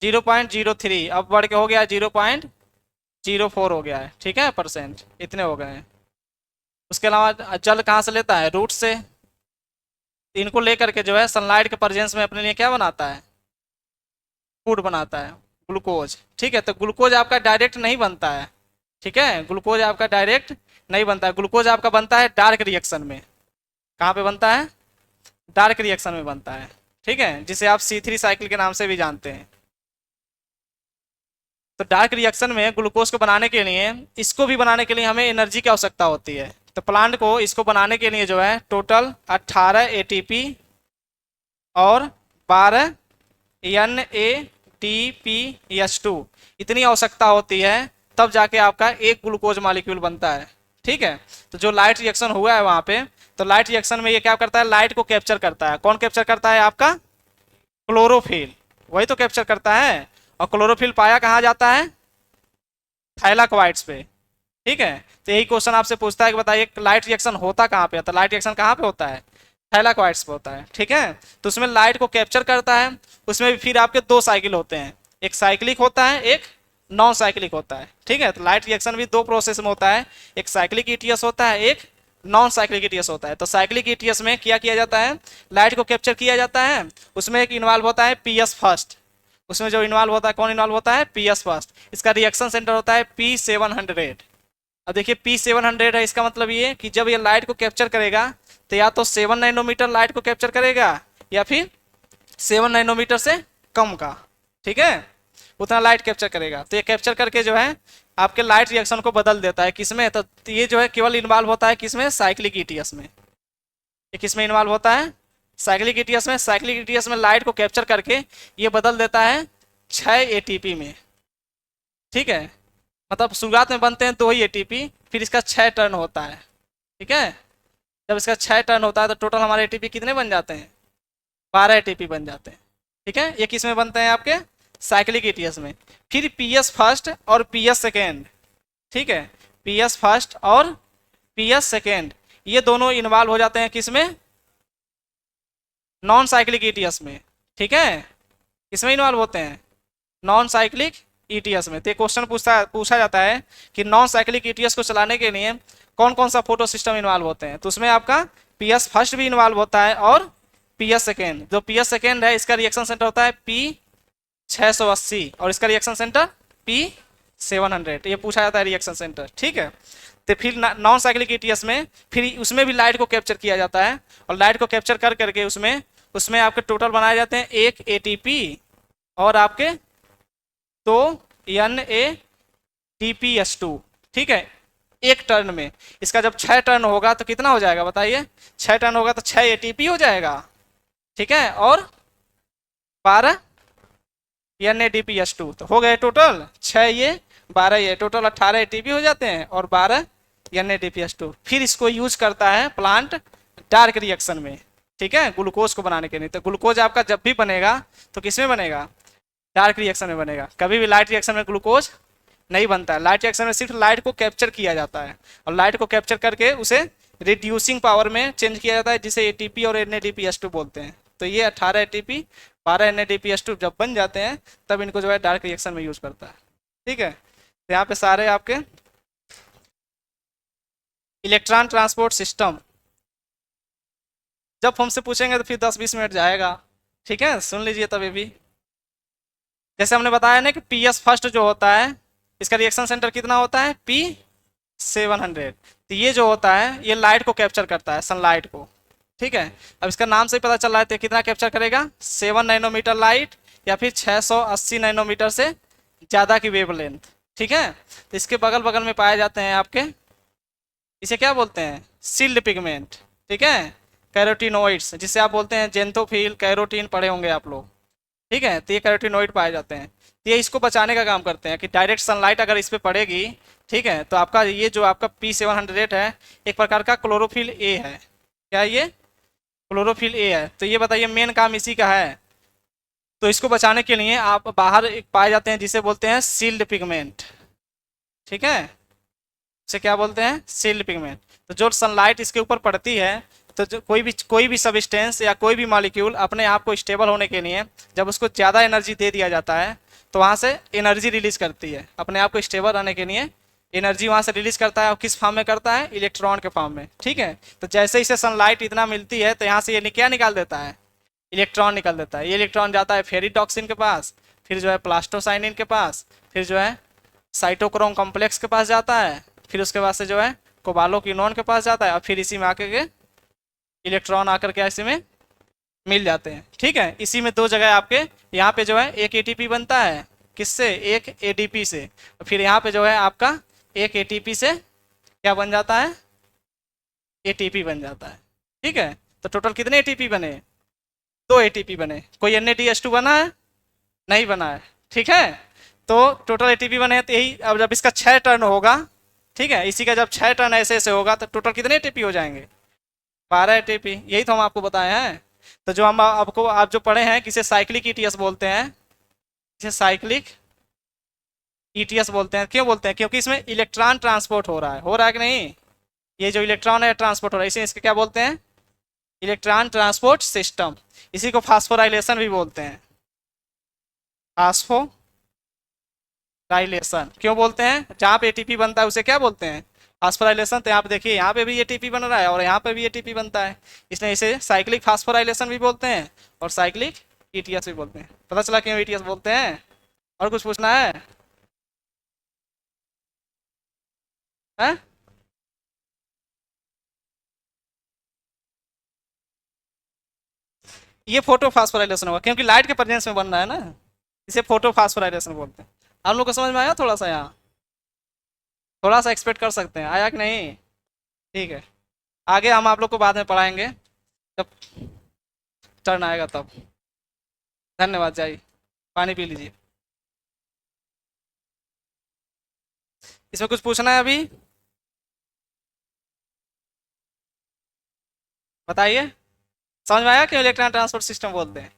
0.03, अब बढ़ के हो गया 0.04 हो गया है। ठीक है, परसेंट इतने हो गए हैं। उसके अलावा जल कहाँ से लेता है? रूट से। इनको लेकर के जो है सनलाइट के प्रेजेंस में अपने लिए क्या बनाता है? फूड बनाता है, ग्लूकोज। ठीक है, तो ग्लूकोज आपका डायरेक्ट नहीं बनता है। ठीक है, ग्लूकोज आपका डायरेक्ट नहीं बनता है, ग्लूकोज आपका बनता है डार्क रिएक्शन में। कहाँ पे बनता है? डार्क रिएक्शन में बनता है। ठीक है, जिसे आप C3 साइकिल के नाम से भी जानते हैं। तो डार्क रिएक्शन में ग्लूकोज को बनाने के लिए, इसको भी बनाने के लिए हमें एनर्जी की आवश्यकता होती है। तो प्लांट को इसको बनाने के लिए जो है टोटल 18 एटीपी और 12 NADPH2 इतनी आवश्यकता होती है, तब जाके आपका एक ग्लूकोज मॉलिक्यूल बनता है। ठीक है, तो जो लाइट रिएक्शन हुआ है वहां पे, तो लाइट रिएक्शन में ये क्या करता है? लाइट को कैप्चर करता है। कौन कैप्चर करता है? आपका क्लोरोफिल, वही तो कैप्चर करता है। और क्लोरोफिल पाया कहाँ जाता है? थाइलाकोइड्स पे। ठीक है, तो यही क्वेश्चन आपसे पूछता है कि बताइए लाइट रिएक्शन होता कहाँ पे? तो लाइट रिएक्शन कहाँ पे होता है? थाइलाकोइड्स पे होता है। ठीक है, तो उसमें लाइट को कैप्चर करता है। उसमें भी फिर आपके दो साइकिल होते हैं, एक साइक्लिक होता है, एक नॉन साइक्लिक होता है। ठीक है, तो लाइट रिएक्शन भी दो प्रोसेस में होता है, एक साइक्लिक ईटीएस होता है, एक नॉन साइक्लिक ईटीएस होता है। तो साइक्लिक ईटीएस में क्या किया जाता है? लाइट को कैप्चर किया जाता है। उसमें एक इन्वॉल्व होता है पीएस फर्स्ट। उसमें जो इन्वॉल्व होता है, कौन इन्वॉल्व होता है? PS first. इसका रिएक्शन सेंटर होता है P700। अब देखिए P700 है, इसका मतलब ये कि जब ये लाइट को कैप्चर करेगा तो या तो 7 नैनोमीटर लाइट को कैप्चर करेगा या फिर 7 नैनोमीटर से कम का। ठीक है, उतना लाइट कैप्चर करेगा। तो ये कैप्चर करके जो है आपके लाइट रिएक्शन को बदल देता है। किसमें? तो ये जो है केवल इन्वॉल्व होता है किसमें? साइक्लिक ईटीएस में। ये किसमें इन्वॉल्व होता है? साइक्लिक ईटीएस में। साइक्लिक ईटीएस में लाइट को कैप्चर करके ये बदल देता है 6 एटीपी में। ठीक है, मतलब शुरुआत में बनते हैं 2 ही एटीपी, फिर इसका 6 टर्न होता है। ठीक है, जब इसका 6 टर्न होता है तो टोटल हमारे एटीपी कितने बन जाते हैं? 12 एटीपी बन जाते हैं। ठीक है, ये किस में बनते हैं? आपके साइक्लिक ईटीएस में। फिर पीएस फर्स्ट और पीएस सेकेंड। ठीक है, पीएस फर्स्ट और पीएस सेकेंड ये दोनों इन्वॉल्व हो जाते हैं किसमें? नॉन साइक्लिक ईटीएस में। ठीक है, किसमें इन्वॉल्व होते हैं? नॉन साइक्लिक ईटीएस में। तो क्वेश्चन पूछा जाता है कि नॉन साइक्लिक ईटीएस को चलाने के लिए कौन कौन सा फोटो सिस्टम इन्वॉल्व होते हैं? तो उसमें आपका पीएस फर्स्ट भी इन्वॉल्व होता है और पीएस सेकेंड। जो पीएस सेकेंड है इसका रिएक्शन सेंटर होता है P680 और इसका रिएक्शन सेंटर P700। ये पूछा जाता है रिएक्शन सेंटर। ठीक है, तो फिर नॉन साइक्लिक ईटीएस में फिर उसमें भी लाइट को कैप्चर किया जाता है और लाइट को कैप्चर कर करके उसमें उसमें आपके टोटल बनाए जाते हैं 1 एटीपी और आपके 2 NADPH2। ठीक है, एक टर्न में। इसका जब 6 टर्न होगा तो कितना हो जाएगा बताइए? 6 टर्न होगा तो 6 एटीपी हो जाएगा। ठीक है, और 12 NADPH2 तो हो गए टोटल 6, ये 12, ये टोटल 18 एटीपी हो जाते हैं और 12 NADPH2। फिर इसको यूज करता है प्लांट डार्क रिएक्शन में। ठीक है, ग्लूकोज को बनाने के लिए। तो ग्लूकोज आपका जब भी बनेगा तो किसमें बनेगा? डार्क रिएक्शन में बनेगा। कभी भी लाइट रिएक्शन में ग्लूकोज नहीं बनता है। लाइट रिएक्शन में सिर्फ लाइट को कैप्चर किया जाता है और लाइट को कैप्चर करके उसे रिड्यूसिंग पावर में चेंज किया जाता है, जिसे एटीपी और NADPH2 बोलते हैं। तो ये 18 एटीपी 12 NADPH2 जब बन जाते हैं तब इनको जो है डार्क रिएक्शन में यूज करता है। ठीक है, तो यहाँ पे सारे आपके इलेक्ट्रॉन ट्रांसपोर्ट सिस्टम जब हमसे पूछेंगे तो फिर 10-20 मिनट जाएगा। ठीक है, सुन लीजिए तभी भी। जैसे हमने बताया ना कि पीएस फर्स्ट जो होता है इसका रिएक्शन सेंटर कितना होता है? P700। तो ये जो होता है ये लाइट को कैप्चर करता है, सनलाइट को। ठीक है, अब इसका नाम से ही पता चल रहा है तो कितना कैप्चर करेगा? 7 नैनोमीटर लाइट या फिर 680 नैनोमीटर से ज़्यादा की वेवलेंथ। ठीक है, तो इसके बगल बगल में पाए जाते हैं आपके, इसे क्या बोलते हैं? Shield pigment. ठीक है, कैरोटिनोइड्स, जिसे आप बोलते हैं जेंथोफिल, कैरोटीन पढ़े होंगे आप लोग। ठीक है, तो ये कैरोटिनोइड पाए जाते हैं। तो ये इसको बचाने का काम करते हैं कि डायरेक्ट सनलाइट अगर इस पर पड़ेगी, ठीक है, तो आपका ये जो आपका P700 है एक प्रकार का क्लोरोफिल ए है। क्या ये? क्लोरोफिल ए है। तो ये बताइए मेन काम इसी का है तो इसको बचाने के लिए आप बाहर एक पाए जाते हैं जिसे बोलते हैं सील्ड पिगमेंट। ठीक है, इसे क्या बोलते हैं? Shield pigment. तो जो सनलाइट इसके ऊपर पड़ती है, तो जो कोई भी सब्सटेंस या कोई भी मॉलिक्यूल अपने आप को स्टेबल होने के लिए जब उसको ज़्यादा एनर्जी दे दिया जाता है तो वहाँ से एनर्जी रिलीज करती है। अपने आप को स्टेबल रहने के लिए एनर्जी वहाँ से रिलीज करता है, और किस फॉर्म में करता है? इलेक्ट्रॉन के फॉर्म में। ठीक है, तो जैसे इसे सनलाइट इतना मिलती है तो यहाँ से ये क्या निकाल देता है? इलेक्ट्रॉन निकल देता है। ये इलेक्ट्रॉन जाता है फेरिडॉक्सिन के पास, फिर जो है प्लास्टोसाइनिन के पास, फिर जो है साइटोक्रोम कॉम्प्लेक्स के पास जाता है, फिर उसके बाद से जो है कोबालोकिनोन के पास जाता है, और फिर इसी में आके के इलेक्ट्रॉन आकर के इसी में मिल जाते हैं। ठीक है, इसी में दो जगह आपके यहाँ पे जो है एक एटीपी बनता है, किससे? एक एडीपी से। फिर यहाँ पे जो है आपका एक एटीपी से क्या बन जाता है? एटीपी बन जाता है। ठीक है, तो टोटल कितने एटीपी बने? दो एटीपी बने। कोई NADH2 बना है? नहीं बना है। ठीक है, तो टोटल एटीपी बने हैं। तो यही अब जब इसका 6 टर्न होगा, ठीक है, इसी का जब 6 टर्न ऐसे ऐसे होगा तो टोटल कितने एटीपी हो जाएंगे? 12 एटीपी। यही तो हम आपको बताए हैं। तो जो हम आपको आप जो पढ़े हैं किसे साइक्लिक ईटीएस बोलते हैं, इसे साइक्लिक ईटीएस बोलते हैं। क्यों बोलते हैं? क्योंकि इसमें इलेक्ट्रॉन ट्रांसपोर्ट हो रहा है कि नहीं? ये जो इलेक्ट्रॉन है ट्रांसपोर्ट हो रहा है, इसे इसके क्या बोलते हैं? Electron transport system. इसी को फास्फोराइलेशन भी बोलते हैं। फास्फोराइलेशन क्यों बोलते हैं? जहाँ पे एटीपी बनता है उसे क्या बोलते हैं? फास्फोराइलेशन। तो यहाँ पे देखिए, यहाँ पे भी एटीपी बन रहा है और यहाँ पे भी एटीपी बनता है, इसलिए इसे साइक्लिक फास्फोराइलेशन भी बोलते हैं और साइक्लिक ईटीएस भी बोलते हैं। पता चला क्यों ईटीएस बोलते हैं? और कुछ पूछना है? हैं? ये फोटो फास्फोराइलेशन होगा क्योंकि लाइट के प्रेजेंस में बन रहा है ना, इसे फोटो फास्फोराइलेशन बोलते हैं। आप लोग को समझ में आया थोड़ा सा? यहाँ थोड़ा सा एक्सपेक्ट कर सकते हैं, आया कि नहीं? ठीक है, आगे हम आप लोग को बाद में पढ़ाएंगे जब टर्न आएगा तब। धन्यवाद। जाइए पानी पी लीजिए। इसमें कुछ पूछना है अभी? बताइए। समझ में आया क्यों इलेक्ट्रॉन ट्रांसपोर्ट सिस्टम बोलते हैं?